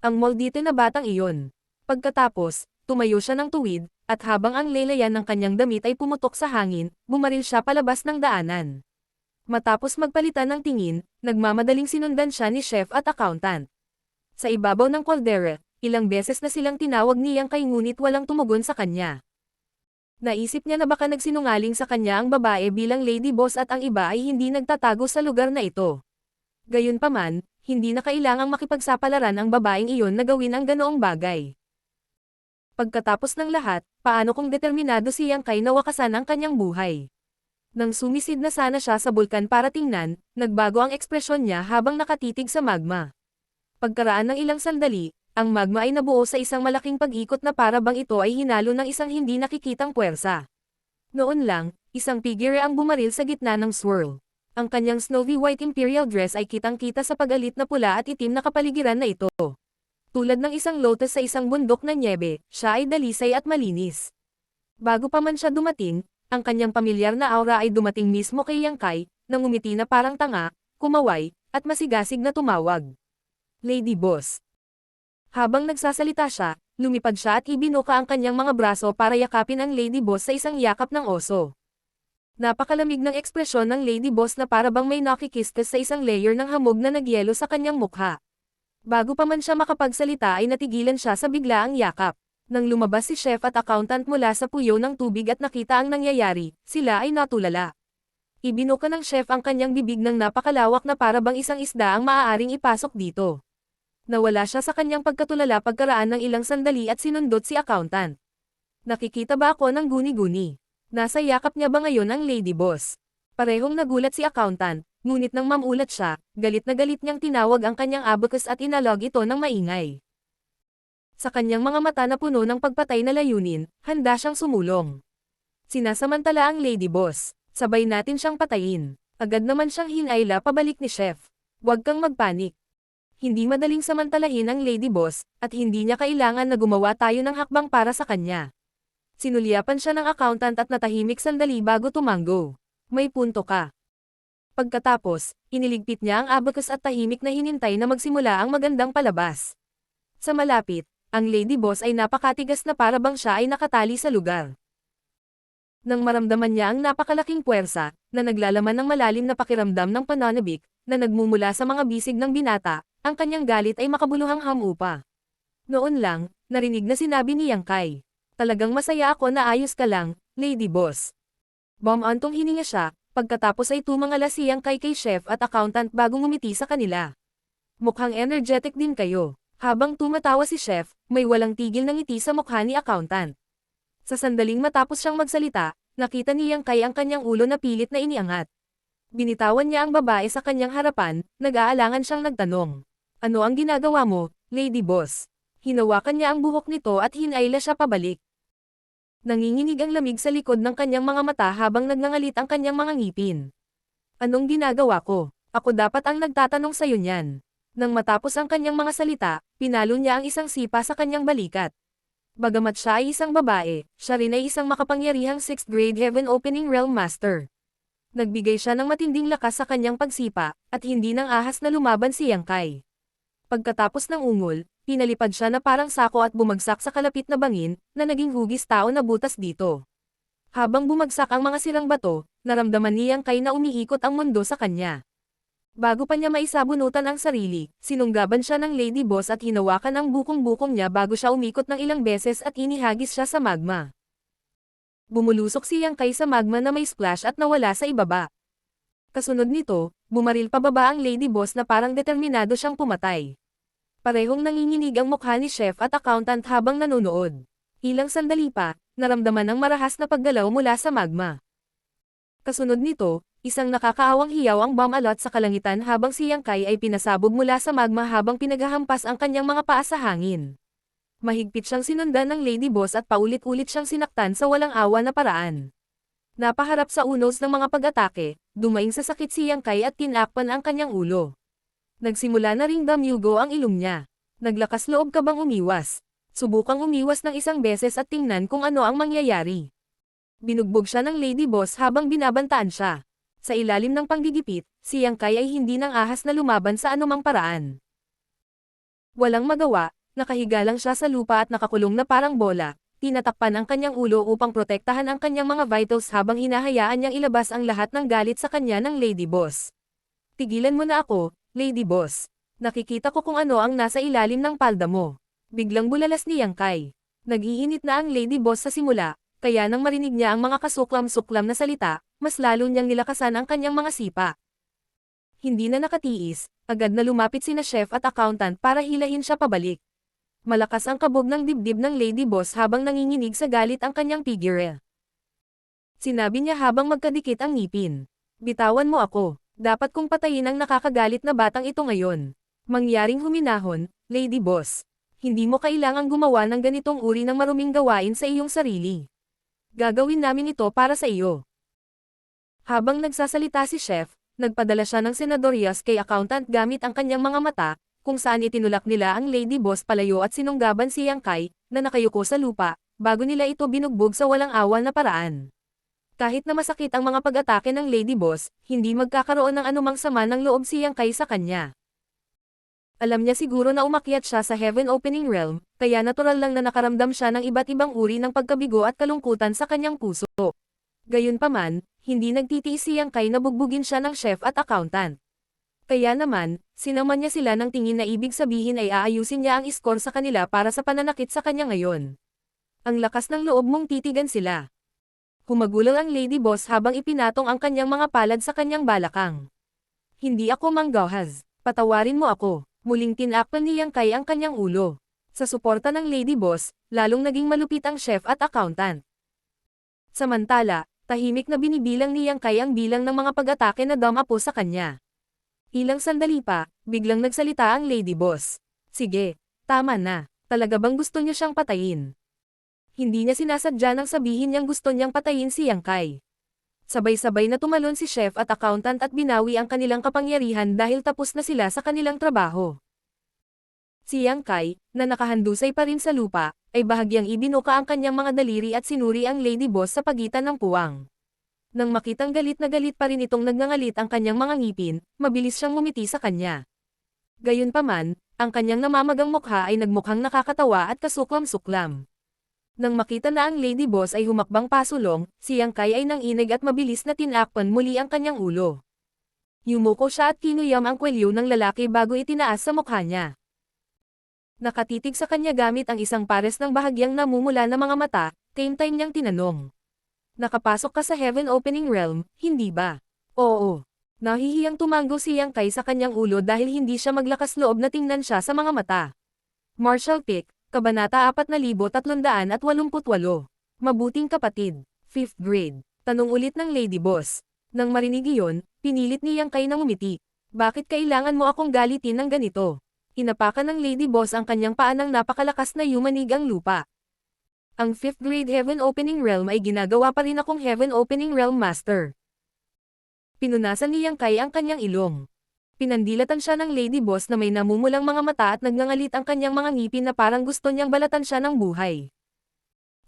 Ang maldito na batang iyon. Pagkatapos, tumayo siya ng tuwid, at habang ang lelayan ng kanyang damit ay pumutok sa hangin, bumaril siya palabas ng daanan. Matapos magpalitan ng tingin, nagmamadaling sinundan siya ni chef at accountant. Sa ibabaw ng kaldera, ilang beses na silang tinawag niyang kay ngunit walang tumugon sa kanya. Naisip niya na baka nagsinungaling sa kanya ang babae bilang Lady Boss at ang iba ay hindi nagtatago sa lugar na ito. Gayunpaman, hindi na kailangang makipagsapalaran ang babaeng iyon na gawin ang ganoong bagay. Pagkatapos ng lahat, paano kung determinado si Yang Kai na wakasan ang kanyang buhay? Nang sumisid na sana siya sa bulkan para tingnan, nagbago ang ekspresyon niya habang nakatitig sa magma. Pagkaraan ng ilang sandali, ang magma ay nabuo sa isang malaking pag-ikot na para bang ito ay hinalo ng isang hindi nakikitang puwersa. Noon lang, isang figure ang bumaril sa gitna ng swirl. Ang kanyang snowy white imperial dress ay kitang-kita sa pag-alit na pula at itim na kapaligiran na ito. Tulad ng isang lotus sa isang bundok na nyebe, siya ay dalisay at malinis. Bago pa man siya dumating, ang kanyang pamilyar na aura ay dumating mismo kay Yang Kai, nang umiti na parang tanga, kumaway, at masigasig na tumawag. Lady Boss. Habang nagsasalita siya, lumipad siya at ibinuka ang kanyang mga braso para yakapin ang Lady Boss sa isang yakap ng oso. Napakalamig ng ekspresyon ng Lady Boss na para bang may nakikistes sa isang layer ng hamog na nagyelo sa kanyang mukha. Bago pa man siya makapagsalita ay natigilan siya sa biglaang yakap. Nang lumabas si chef at accountant mula sa puyo ng tubig at nakita ang nangyayari, sila ay natulala. Ibinuka ng chef ang kanyang bibig ng napakalawak na para bang isang isda ang maaaring ipasok dito. Nawala siya sa kanyang pagkatulala pagkaraan ng ilang sandali at sinundot si accountant. Nakikita ba ako ng guni-guni? Nasa yakap niya ba ngayon ang Lady Boss? Parehong nagulat si accountant. Ngunit nang mamulat siya, galit na galit niyang tinawag ang kanyang abacus at inalog ito ng maingay. Sa kanyang mga mata na puno ng pagpatay na layunin, handa siyang sumulong. Sinasamantala ang Lady Boss, sabay natin siyang patayin. Agad naman siyang hinayla pabalik ni chef. Huwag kang magpanik. Hindi madaling samantalahin ang Lady Boss, at hindi niya kailangan na gumawa tayo ng hakbang para sa kanya. Sinulyapan siya ng accountant at natahimik sandali bago tumango. May punto ka. Pagkatapos, iniligpit niya ang abacus at tahimik na hinintay na magsimula ang magandang palabas. Sa malapit, ang Lady Boss ay napakatigas na para bang siya ay nakatali sa lugar. Nang maramdaman niya ang napakalaking puwersa, na naglalaman ng malalim na pakiramdam ng pananabik, na nagmumula sa mga bisig ng binata, ang kanyang galit ay makabuluhang hamupa. Noon lang, narinig na sinabi ni Yang Kai. Talagang masaya ako na ayos ka lang, Lady Boss. Bumantong hininga siya. Pagkatapos ay tumangala si Yang Kai kay chef at accountant bago ngumiti sa kanila. Mukhang energetic din kayo. Habang tumatawa si chef, may walang tigil na ngiti sa mukha ni accountant. Sa sandaling matapos siyang magsalita, nakita ni Yang Kai ang kanyang ulo na pilit na iniangat. Binitawan niya ang babae sa kanyang harapan, nag-aalangan siyang nagtanong. Ano ang ginagawa mo, Lady Boss? Hinawakan niya ang buhok nito at hinayla siya pabalik. Nanginginig ang lamig sa likod ng kanyang mga mata habang nagngangalit ang kanyang mga ngipin. Anong ginagawa ko? Ako dapat ang nagtatanong sa'yo niyan. Nang matapos ang kanyang mga salita, pinalo niya ang isang sipa sa kanyang balikat. Bagamat siya ay isang babae, siya rin ay isang makapangyarihang 6th grade Heaven Opening Realm Master. Nagbigay siya ng matinding lakas sa kanyang pagsipa, at hindi nang ahas na lumaban si Yang Kai. Pagkatapos ng ungol, pinalipad siya na parang sako at bumagsak sa kalapit na bangin, na naging hugis tao na butas dito. Habang bumagsak ang mga sirang bato, naramdaman ni Yang Kai na umiikot ang mundo sa kanya. Bago pa niya maisabunutan ang sarili, sinunggaban siya ng Lady Boss at hinawakan ang bukong-bukong niya bago siya umikot ng ilang beses at inihagis siya sa magma. Bumulusok si Yang Kai sa magma na may splash at nawala sa ibaba. Kasunod nito, bumaril pababa ang Lady Boss na parang determinado siyang pumatay. Parehong nanginginig ang mukha ni chef at accountant habang nanonood. Ilang sandali pa, naramdaman ang marahas na paggalaw mula sa magma. Kasunod nito, isang nakakaawang hiyaw ang bumalot sa kalangitan habang si Yang Kai ay pinasabog mula sa magma habang pinaghahampas ang kanyang mga paa sa hangin. Mahigpit siyang sinundan ng Lady Boss at paulit-ulit siyang sinaktan sa walang awa na paraan. Napaharap sa unos ng mga pag-atake, dumaing sa sakit si Yang Kai at tinakpan ang kanyang ulo. Nagsimula na ring damyugo ang ilong niya. Naglakas loob ka bang umiwas? Subukang umiwas ng isang beses at tingnan kung ano ang mangyayari. Binugbog siya ng Lady Boss habang binabantaan siya. Sa ilalim ng panggigipit, si Yang Kai ay hindi nang ahas na lumaban sa anumang paraan. Walang magawa, nakahiga lang siya sa lupa at nakakulong na parang bola. Tinatakpan ang kanyang ulo upang protektahan ang kanyang mga vitals habang hinahayaan niyang ilabas ang lahat ng galit sa kanya ng Lady Boss. Tigilan mo na ako, Lady Boss. Nakikita ko kung ano ang nasa ilalim ng palda mo. Biglang bulalas ni Yang Kai. Nag-iinit na ang Lady Boss sa simula, kaya nang marinig niya ang mga kasuklam-suklam na salita, mas lalo niyang nilakasan ang kanyang mga sipa. Hindi na nakatiis, agad na lumapit sina chef at accountant para hilahin siya pabalik. Malakas ang kabog ng dibdib ng Lady Boss habang nanginginig sa galit ang kanyang figure. Sinabi niya habang magkadikit ang ngipin. Bitawan mo ako, dapat kong patayin ang nakakagalit na batang ito ngayon. Mangyaring huminahon, Lady Boss. Hindi mo kailangang gumawa ng ganitong uri ng maruming gawain sa iyong sarili. Gagawin namin ito para sa iyo. Habang nagsasalita si chef, nagpadala siya ng senadorias kay accountant gamit ang kanyang mga mata, kung saan itinulak nila ang Lady Boss palayo at sinunggaban si Yang Kai, na nakayuko sa lupa, bago nila ito binugbog sa walang awa na paraan. Kahit na masakit ang mga pag-atake ng Lady Boss, hindi magkakaroon ng anumang sama ng loob si Yang Kai sa kanya. Alam niya siguro na umakyat siya sa Heaven Opening Realm, kaya natural lang na nakaramdam siya ng iba't ibang uri ng pagkabigo at kalungkutan sa kanyang puso. Gayunpaman, hindi nagtitiis si Yang Kai na bugbugin siya ng chef at accountant. Kaya naman, sinama niya sila ng tingin na ibig sabihin ay aayusin niya ang score sa kanila para sa pananakit sa kanya ngayon. Ang lakas ng loob mong titigan sila. Humagulong ang Lady Boss habang ipinatong ang kanyang mga palad sa kanyang balakang. Hindi ako manggahas. Patawarin mo ako. Muling tinakpan ni Yang Kai ang kanyang ulo. Sa suporta ng Lady Boss, lalong naging malupit ang chef at accountant. Samantala, tahimik na binibilang ni Yang Kai ang bilang ng mga pag-atake na dumapo sa kanya. Ilang sandali pa, biglang nagsalita ang Lady Boss. Sige, tama na. Talaga bang gusto niya siyang patayin? Hindi niya sinasadya nang sabihin niyang gusto niyang patayin si Yang Kai. Sabay-sabay na tumalon si chef at accountant at binawi ang kanilang kapangyarihan dahil tapos na sila sa kanilang trabaho. Si Yang Kai, na nakahandusay pa rin sa lupa, ay bahagyang ibinuka ang kanyang mga daliri at sinuri ang Lady Boss sa pagitan ng puwang. Nang makitang galit na galit pa rin itong nagngangalit ang kanyang mga ngipin, mabilis siyang ngumiti sa kanya. Gayunpaman, ang kanyang namamagang mukha ay nagmukhang nakakatawa at kasuklam-suklam. Nang makita na ang Lady Boss ay humakbang pasulong, si Yang Kai ay nanginig at mabilis na tinakpan muli ang kanyang ulo. Yumuko siya at kinuyam ang kwelyo ng lalaki bago itinaas sa mukha niya. Nakatitig sa kanya gamit ang isang pares ng bahagyang namumula na mga mata, time niyang tinanong. Nakapasok ka sa Heaven Opening Realm, hindi ba? Oo. Nahihiyang tumango si Yang Kai sa kanyang ulo dahil hindi siya maglakas loob na tingnan siya sa mga mata. Martial Pick, Kabanata 4388. Mabuting kapatid. 5th grade. Tanong ulit ng Lady Boss. Nang marinig iyon, pinilit ni Yang Kai na ngumiti. Bakit kailangan mo akong galitin ng ganito? Inapakan ng Lady Boss ang kanyang paanang napakalakas na yumanig ang lupa. Ang 5th grade Heaven Opening Realm ay ginagawa pa rin akong Heaven Opening Realm Master. Pinunasan ni Yang Kai ang kanyang ilong. Pinandilatan siya ng Lady Boss na may namumulang mga mata at nagngangalit ang kanyang mga ngipin na parang gusto niyang balatan siya ng buhay.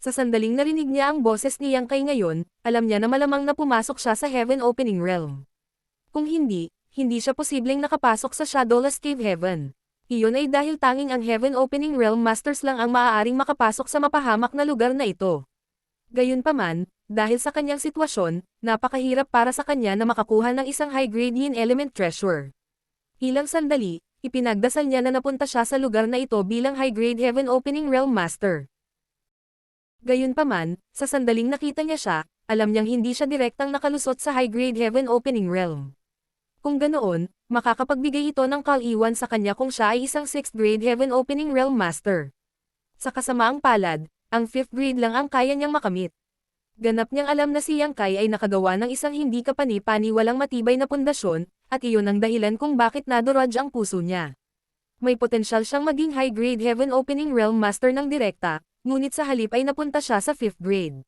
Sa sandaling narinig niya ang boses ni Yang Kai ngayon, alam niya na malamang na pumasok siya sa Heaven Opening Realm. Kung hindi siya posibleng nakapasok sa Shadowless Cave Heaven. Iyon ay dahil tanging ang Heaven Opening Realm Masters lang ang maaaring makapasok sa mapahamak na lugar na ito. Gayunpaman, dahil sa kanyang sitwasyon, napakahirap para sa kanya na makakuha ng isang high-grade Yin Element Treasure. Ilang sandali, ipinagdasal niya na napunta siya sa lugar na ito bilang high-grade Heaven Opening Realm Master. Gayunpaman, sa sandaling nakita niya siya, alam niyang hindi siya direktang nakalusot sa high-grade Heaven Opening Realm. Kung ganoon, makakapagbigay ito ng kaliwan sa kanya kung siya ay isang 6th grade Heaven Opening Realm Master. Sa kasamaang palad, ang 5th grade lang ang kaya niyang makamit. Ganap niyang alam na si Yang Kai ay nakagawa ng isang hindi kapani-pani walang matibay na pundasyon, at iyon ang dahilan kung bakit naduraj ang puso niya. May potensyal siyang maging high-grade Heaven Opening Realm Master ng direkta, ngunit sa halip ay napunta siya sa 5th grade.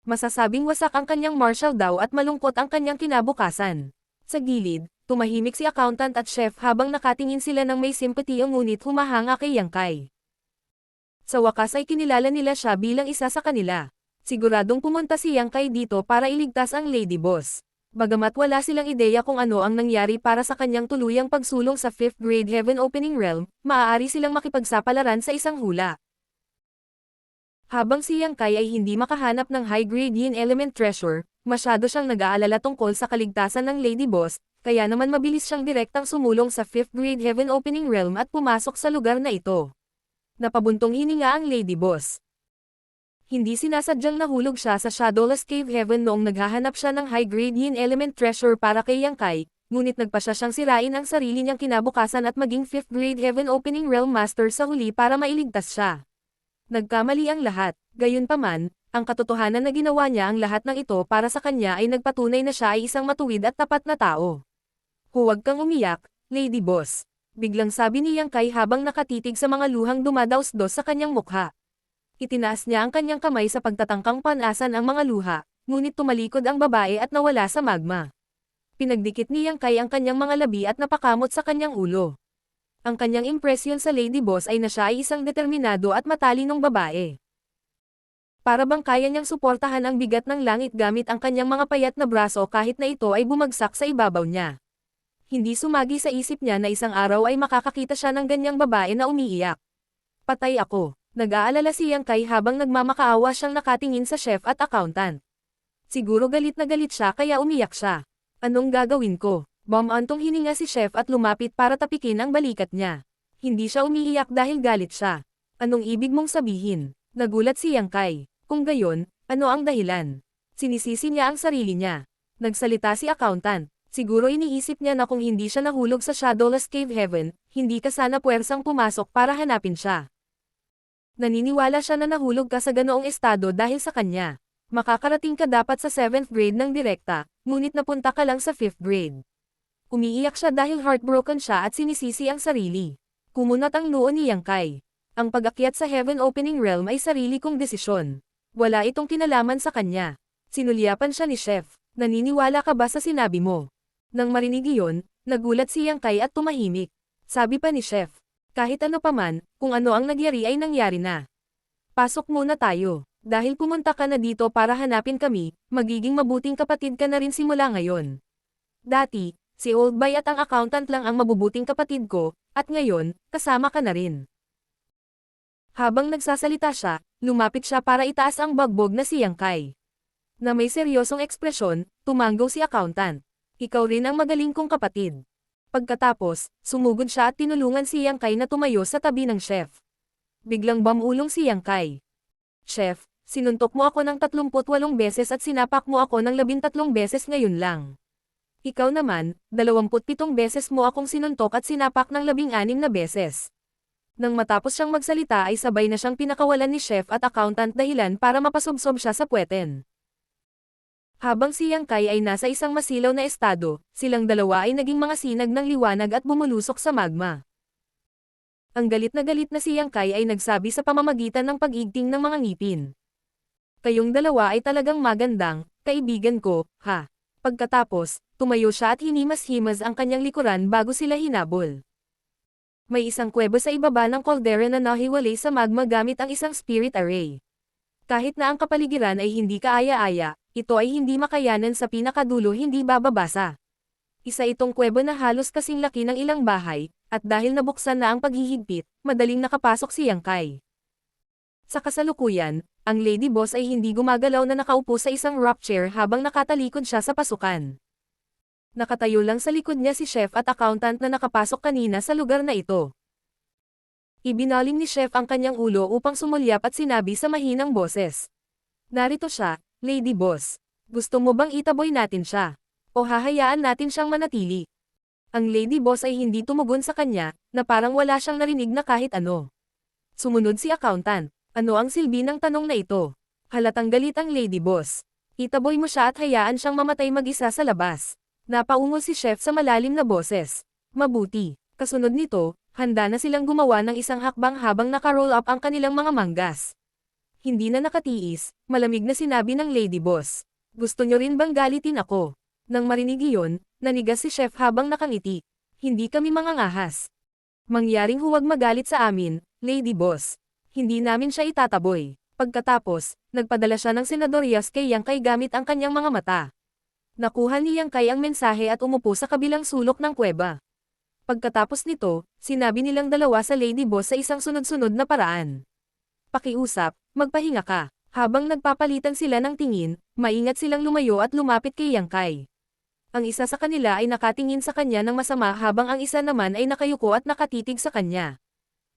Masasabing wasak ang kanyang martial daw at malungkot ang kanyang kinabukasan. Sa gilid, tumahimik si accountant at chef habang nakatingin sila ng may sympathy ngunit humahanga kay Yang Kai. Sa wakas ay kinilala nila siya bilang isa sa kanila. Siguradong pumunta si Yang Kai dito para iligtas ang Lady Boss. Bagamat wala silang ideya kung ano ang nangyari para sa kanyang tuluyang pagsulong sa 5th grade Heaven Opening Realm, maaari silang makipagsapalaran sa isang hula. Habang si Yang Kai ay hindi makahanap ng high-grade Yin Element Treasure, masyado siyang nag-aalala tungkol sa kaligtasan ng Lady Boss, kaya naman mabilis siyang direktang sumulong sa 5th grade Heaven Opening Realm at pumasok sa lugar na ito. Napabuntong hininga ang Lady Boss. Hindi sinasadyang nahulog siya sa Shadowless Cave Heaven noong naghahanap siya ng high-grade Yin Element Treasure para kay Yang Kai, ngunit nagpasya siyang sirain ang sarili niyang kinabukasan at maging 5th grade Heaven Opening Realm Master sa huli para mailigtas siya. Nagkamali ang lahat, gayunpaman, ang katotohanan na ginawa niya ang lahat ng ito para sa kanya ay nagpatunay na siya ay isang matuwid at tapat na tao. Huwag kang umiyak, Lady Boss. Biglang sabi ni Yang Kai habang nakatitig sa mga luhang dumadaos-dos sa kanyang mukha. Itinaas niya ang kanyang kamay sa pagtatangkang panasan ang mga luha, ngunit tumalikod ang babae at nawala sa magma. Pinagdikit ni Yang Kai ang kanyang mga labi at napakamot sa kanyang ulo. Ang kanyang impresyon sa Lady Boss ay na siya ay isang determinado at matalinong babae. Para bang kaya niyang suportahan ang bigat ng langit gamit ang kanyang mga payat na braso kahit na ito ay bumagsak sa ibabaw niya. Hindi sumagi sa isip niya na isang araw ay makakakita siya ng ganyang babae na umiiyak. Patay ako. Nag-aalala si Yang Kai habang nagmamakaawa siyang nakatingin sa chef at accountant. Siguro galit na galit siya kaya umiyak siya. Anong gagawin ko? Bumantong hininga si chef at lumapit para tapikin ang balikat niya. Hindi siya umiiyak dahil galit siya. Anong ibig mong sabihin? Nagulat si Yang Kai. Kung gayon, ano ang dahilan? Sinisisi niya ang sarili niya. Nagsalita si accountant. Siguro iniisip niya na kung hindi siya nahulog sa Shadowless Cave Heaven, hindi ka sana puwersang pumasok para hanapin siya. Naniniwala siya na nahulog ka sa ganoong estado dahil sa kanya. Makakarating ka dapat sa 7th grade ng direkta, ngunit napunta ka lang sa 5th grade. Umiiyak siya dahil heartbroken siya at sinisisi ang sarili. Kumunat ang noo ni Yang Kai. Ang pag-akyat sa Heaven Opening Realm ay sarili kong desisyon. Wala itong kinalaman sa kanya. Sinulyapan siya ni Chef. Naniniwala ka ba sa sinabi mo? Nang marinig iyon, nagulat si Yang Kai at tumahimik. Sabi pa ni Chef. Kahit ano paman, kung ano ang nagyari ay nangyari na. Pasok muna tayo. Dahil pumunta ka na dito para hanapin kami, magiging mabuting kapatid ka na rin simula ngayon. Dati, si Old Boy at ang accountant lang ang mabubuting kapatid ko, at ngayon, kasama ka na rin. Habang nagsasalita siya, lumapit siya para itaas ang bagbog na si Yang Kai. Na may seryosong ekspresyon, tumanggo si accountant. Ikaw rin ang magaling kong kapatid. Pagkatapos, sumugod siya at tinulungan si Yang Kai na tumayo sa tabi ng chef. Biglang bumulong si Yang Kai. Chef, sinuntok mo ako ng 38 beses at sinapak mo ako ng 13 beses ngayon lang. Ikaw naman, 27 beses mo akong sinuntok at sinapak ng 16 na beses. Nang matapos siyang magsalita ay sabay na siyang pinakawalan ni chef at accountant dahilan para mapasubsob siya sa puweten. Habang si Yang Kai ay nasa isang masilaw na estado, silang dalawa ay naging mga sinag ng liwanag at bumulusok sa magma. Ang galit na si Yang Kai ay nagsabi sa pamamagitan ng pag-igting ng mga ngipin. Kayong dalawa ay talagang magandang, kaibigan ko, ha? Pagkatapos, tumayo siya at hinimas-himas ang kanyang likuran bago sila hinabol. May isang kuweba sa ibaba ng caldera na nahiwalay sa magma gamit ang isang spirit array. Kahit na ang kapaligiran ay hindi kaaya-aya, ito ay hindi makayanan sa pinakadulo hindi bababasa. Isa itong kuweba na halos kasing laki ng ilang bahay, at dahil nabuksan na ang paghihigpit, madaling nakapasok si Yang Kai. Sa kasalukuyan, ang Lady Boss ay hindi gumagalaw na nakaupo sa isang rock chair habang nakatalikod siya sa pasukan. Nakatayo lang sa likod niya si chef at accountant na nakapasok kanina sa lugar na ito. Ibinaling ni chef ang kanyang ulo upang sumulyap at sinabi sa mahinang boses. Narito siya, Lady Boss. Gusto mo bang itaboy natin siya? O hahayaan natin siyang manatili? Ang Lady Boss ay hindi tumugon sa kanya, na parang wala siyang narinig na kahit ano. Sumunod si accountant. Ano ang silbi ng tanong na ito? Halatang galit ang Lady Boss. Itaboy mo siya at hayaan siyang mamatay mag-isa sa labas. Napaungol si chef sa malalim na boses. Mabuti. Kasunod nito, Handa na silang gumawa ng isang hakbang habang naka-roll up ang kanilang mga manggas. Hindi na nakatiis, malamig na sinabi ng Lady Boss. Gusto nyo rin bang galitin ako? Nang marinig iyon, nanigas si Chef habang nakangiti. Hindi kami mangangahas. Mangyaring huwag magalit sa amin, Lady Boss. Hindi namin siya itataboy. Pagkatapos, nagpadala siya ng senadorias kay Yang Kai gamit ang kanyang mga mata. Nakuha ni Yang Kai ang mensahe at umupo sa kabilang sulok ng kuweba. Pagkatapos nito, sinabi nilang dalawa sa Lady Boss sa isang sunod-sunod na paraan. Pakiusap, magpahinga ka. Habang nagpapalitan sila ng tingin, maingat silang lumayo at lumapit kay Yang Kai. Ang isa sa kanila ay nakatingin sa kanya ng masama habang ang isa naman ay nakayuko at nakatitig sa kanya.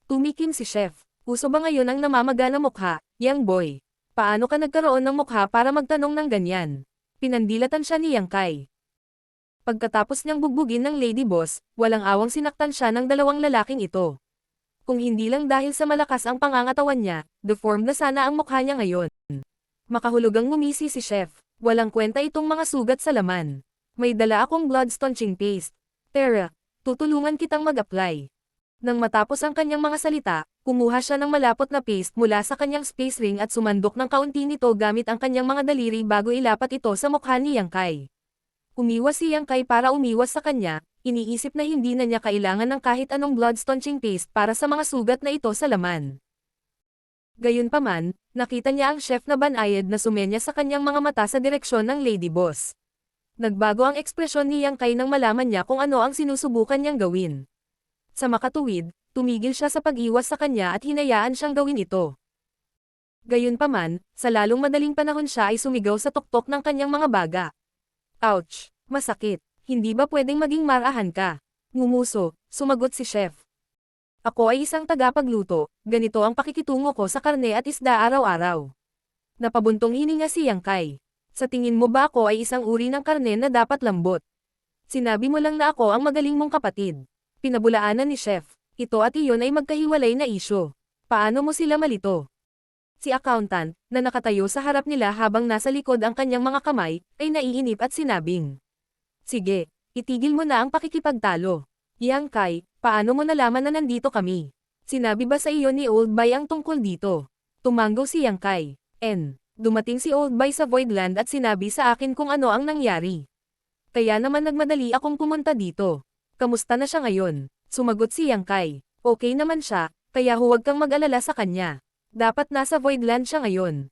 Tumikim si Chef. Uso ba ngayon ang namamaga na mukha, Yang Boy? Paano ka nagkaroon ng mukha para magtanong ng ganyan? Pinandilatan siya ni Yang Kai. Pagkatapos niyang bugbugin ng Lady Boss, walang awang sinaktan siya ng dalawang lalaking ito. Kung hindi lang dahil sa malakas ang pangangatawan niya, deformed na sana ang mukha niya ngayon. Makahulugang ngumisi si Chef. Walang kwenta itong mga sugat sa laman. May dala akong blood staunching paste. Tara, tutulungan kitang mag-apply. Nang matapos ang kanyang mga salita, kumuha siya ng malapot na paste mula sa kanyang space ring at sumandok ng kaunti nito gamit ang kanyang mga daliri bago ilapat ito sa mukha ni Yang Kai. Umiwas si Yang Kai para umiwas sa kanya, iniisip na hindi na niya kailangan ng kahit anong blood staunching paste para sa mga sugat na ito sa laman. Gayunpaman, nakita niya ang chef na banayad na sumenya sa kanyang mga mata sa direksyon ng Lady Boss. Nagbago ang ekspresyon ni Yang Kai nang malaman niya kung ano ang sinusubukan niyang gawin. Sa makatuwid, tumigil siya sa pag-iwas sa kanya at hinayaan siyang gawin ito. Gayunpaman, sa lalong madaling panahon siya ay sumigaw sa tuktok ng kanyang mga baga. Ouch! Masakit! Hindi ba pwedeng maging marahan ka? Ngumuso, sumagot si Chef. Ako ay isang tagapagluto, ganito ang pakikitungo ko sa karne at isda araw-araw. Napabuntong hininga si Yang Kai. Sa tingin mo ba ako ay isang uri ng karne na dapat lambot? Sinabi mo lang na ako ang magaling mong kapatid. Pinabulaanan ni Chef. Ito at iyon ay magkahiwalay na isyo. Paano mo sila malito? Si accountant, na nakatayo sa harap nila habang nasa likod ang kanyang mga kamay, ay naiinip at sinabing. Sige, itigil mo na ang pakikipagtalo. Yang Kai, paano mo nalaman na nandito kami? Sinabi ba sa iyo ni Old Bay ang tungkol dito? Tumanggo si Yang Kai. Dumating si Old Bay sa Voidland at sinabi sa akin kung ano ang nangyari. Kaya naman nagmadali akong pumunta dito. Kamusta na siya ngayon? Sumagot si Yang Kai. Okay naman siya, kaya huwag kang mag-alala sa kanya. Dapat nasa Voidland siya ngayon.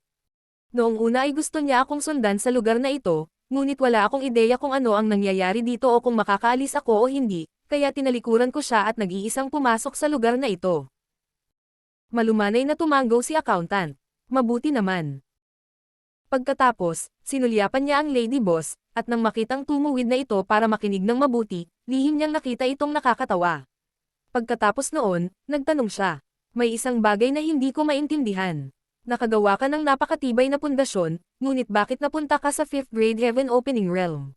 Noong una ay gusto niya akong sundan sa lugar na ito, ngunit wala akong ideya kung ano ang nangyayari dito o kung makakaalis ako o hindi, kaya tinalikuran ko siya at nag-iisang pumasok sa lugar na ito. Malumanay na tumanggo si accountant. Mabuti naman. Pagkatapos, sinulyapan niya ang Lady Boss, at nang makitang tumuwid na ito para makinig ng mabuti, lihim niyang nakita itong nakakatawa. Pagkatapos noon, nagtanong siya. May isang bagay na hindi ko maintindihan. Nakagawa ka ng napakatibay na pundasyon, ngunit bakit napunta ka sa 5th grade Heaven Opening Realm?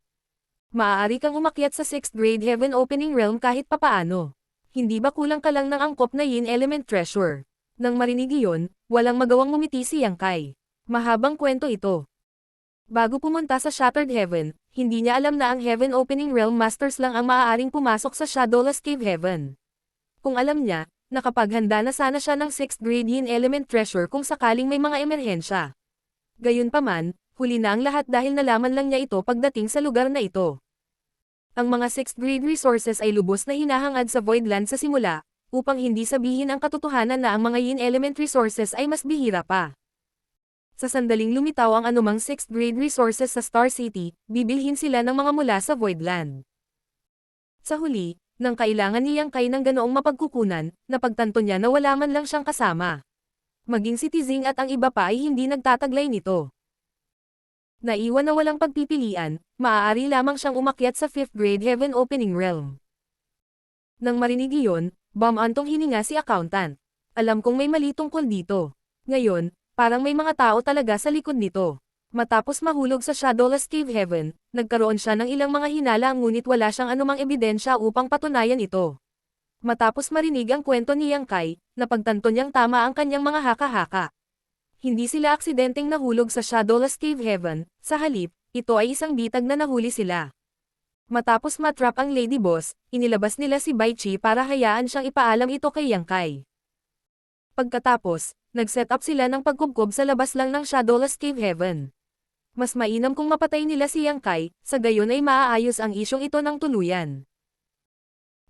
Maaari kang umakyat sa 6th grade Heaven Opening Realm kahit papaano. Hindi ba kulang ka lang ng angkop na Yin Element Treasure? Nang marinig iyon, walang magawang ngumiti si Yang Kai. Mahabang kwento ito. Bago pumunta sa Shattered Heaven, hindi niya alam na ang Heaven Opening Realm Masters lang ang maaaring pumasok sa Shadowless Cave Heaven. Kung alam niya, nakapaghanda na sana siya ng 6th grade Yin Element Treasure kung sakaling may mga emerhensya. Gayunpaman, huli na ang lahat dahil nalaman lang niya ito pagdating sa lugar na ito. Ang mga 6th grade resources ay lubos na hinahangad sa Voidland sa simula, upang hindi sabihin ang katotohanan na ang mga Yin Element resources ay mas bihira pa. Sa sandaling lumitaw ang anumang 6th grade resources sa Star City, bibilhin sila ng mga mula sa Voidland. Sa huli, nang kailangan ni Yang Kai ng ganoong mapagkukunan, napagtanto niya na wala man lang siyang kasama. Maging si Tizing at ang iba pa ay hindi nagtataglay nito. Naiwan na walang pagpipilian, maaari lamang siyang umakyat sa 5th grade Heaven Opening Realm. Nang marinig iyon, bumantong hininga si accountant. Alam kong may mali tungkol dito. Ngayon, parang may mga tao talaga sa likod nito. Matapos mahulog sa Shadowless Cave Heaven, nagkaroon siya ng ilang mga hinala ngunit wala siyang anumang ebidensya upang patunayan ito. Matapos marinig ang kwento ni Yang Kai, napagtanto niyang tama ang kanyang mga haka-haka. Hindi sila aksidenteng nahulog sa Shadowless Cave Heaven, sa halip, ito ay isang bitag na nahuli sila. Matapos matrap ang Lady Boss, inilabas nila si Bai Chi para hayaan siyang ipaalam ito kay Yang Kai. Pagkatapos, nag-set up sila ng pagkubkob sa labas lang ng Shadowless Cave Heaven. Mas mainam kung mapatay nila si Yang Kai, sa gayon ay maaayos ang isyong ito ng tuluyan.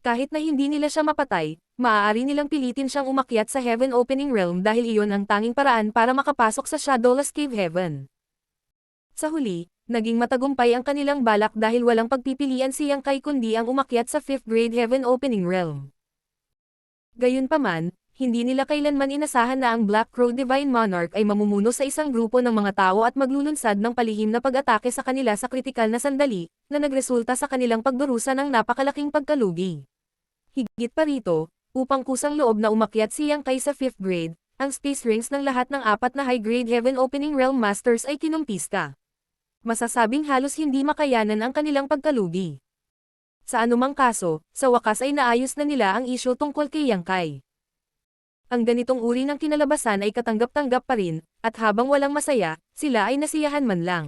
Kahit na hindi nila siya mapatay, maaari nilang pilitin siyang umakyat sa Heaven Opening Realm dahil iyon ang tanging paraan para makapasok sa Shadowless Cave Heaven. Sa huli, naging matagumpay ang kanilang balak dahil walang pagpipilian si Yang Kai kundi ang umakyat sa 5th grade Heaven Opening Realm. Gayunpaman, hindi nila kailanman inasahan na ang Black Crow Divine Monarch ay mamumuno sa isang grupo ng mga tao at maglulunsad ng palihim na pag-atake sa kanila sa kritikal na sandali, na nagresulta sa kanilang pagdurusa ng napakalaking pagkalugi. Higit pa rito, upang kusang loob na umakyat si Yang Kai sa 5th grade, ang space rings ng lahat ng 4 na high-grade Heaven Opening Realm Masters ay kinumpista. Masasabing halos hindi makayanan ang kanilang pagkalugi. Sa anumang kaso, sa wakas ay naayos na nila ang isyu tungkol kay Yang Kai. Ang ganitong uri ng kinalabasan ay katanggap-tanggap pa rin, at habang walang masaya, sila ay nasiyahan man lang.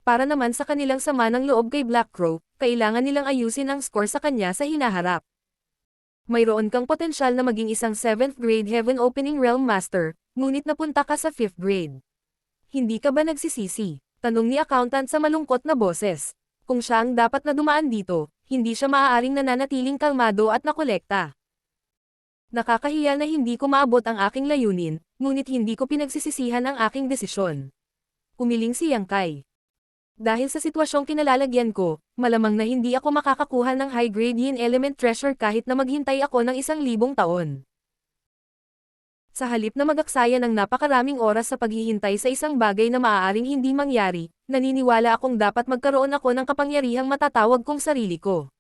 Para naman sa kanilang sama ng loob kay Black Crow, kailangan nilang ayusin ang score sa kanya sa hinaharap. Mayroon kang potensyal na maging isang 7th grade Heaven Opening Realm Master, ngunit napunta ka sa 5th grade. Hindi ka ba nagsisisi? Tanong ni accountant sa malungkot na boses. Kung siya ang dapat na dumaan dito, hindi siya maaaring nananatiling kalmado at nakolekta. Nakakahiya na hindi ko maabot ang aking layunin, ngunit hindi ko pinagsisisihan ang aking desisyon. Umiling si Yang Kai. Dahil sa sitwasyong kinalalagyan ko, malamang na hindi ako makakakuha ng high-grade Yin Element Treasure kahit na maghintay ako ng 1,000 taon. Sa halip na mag-aksaya ng napakaraming oras sa paghihintay sa isang bagay na maaaring hindi mangyari, naniniwala akong dapat magkaroon ako ng kapangyarihang matatawag kong sarili ko.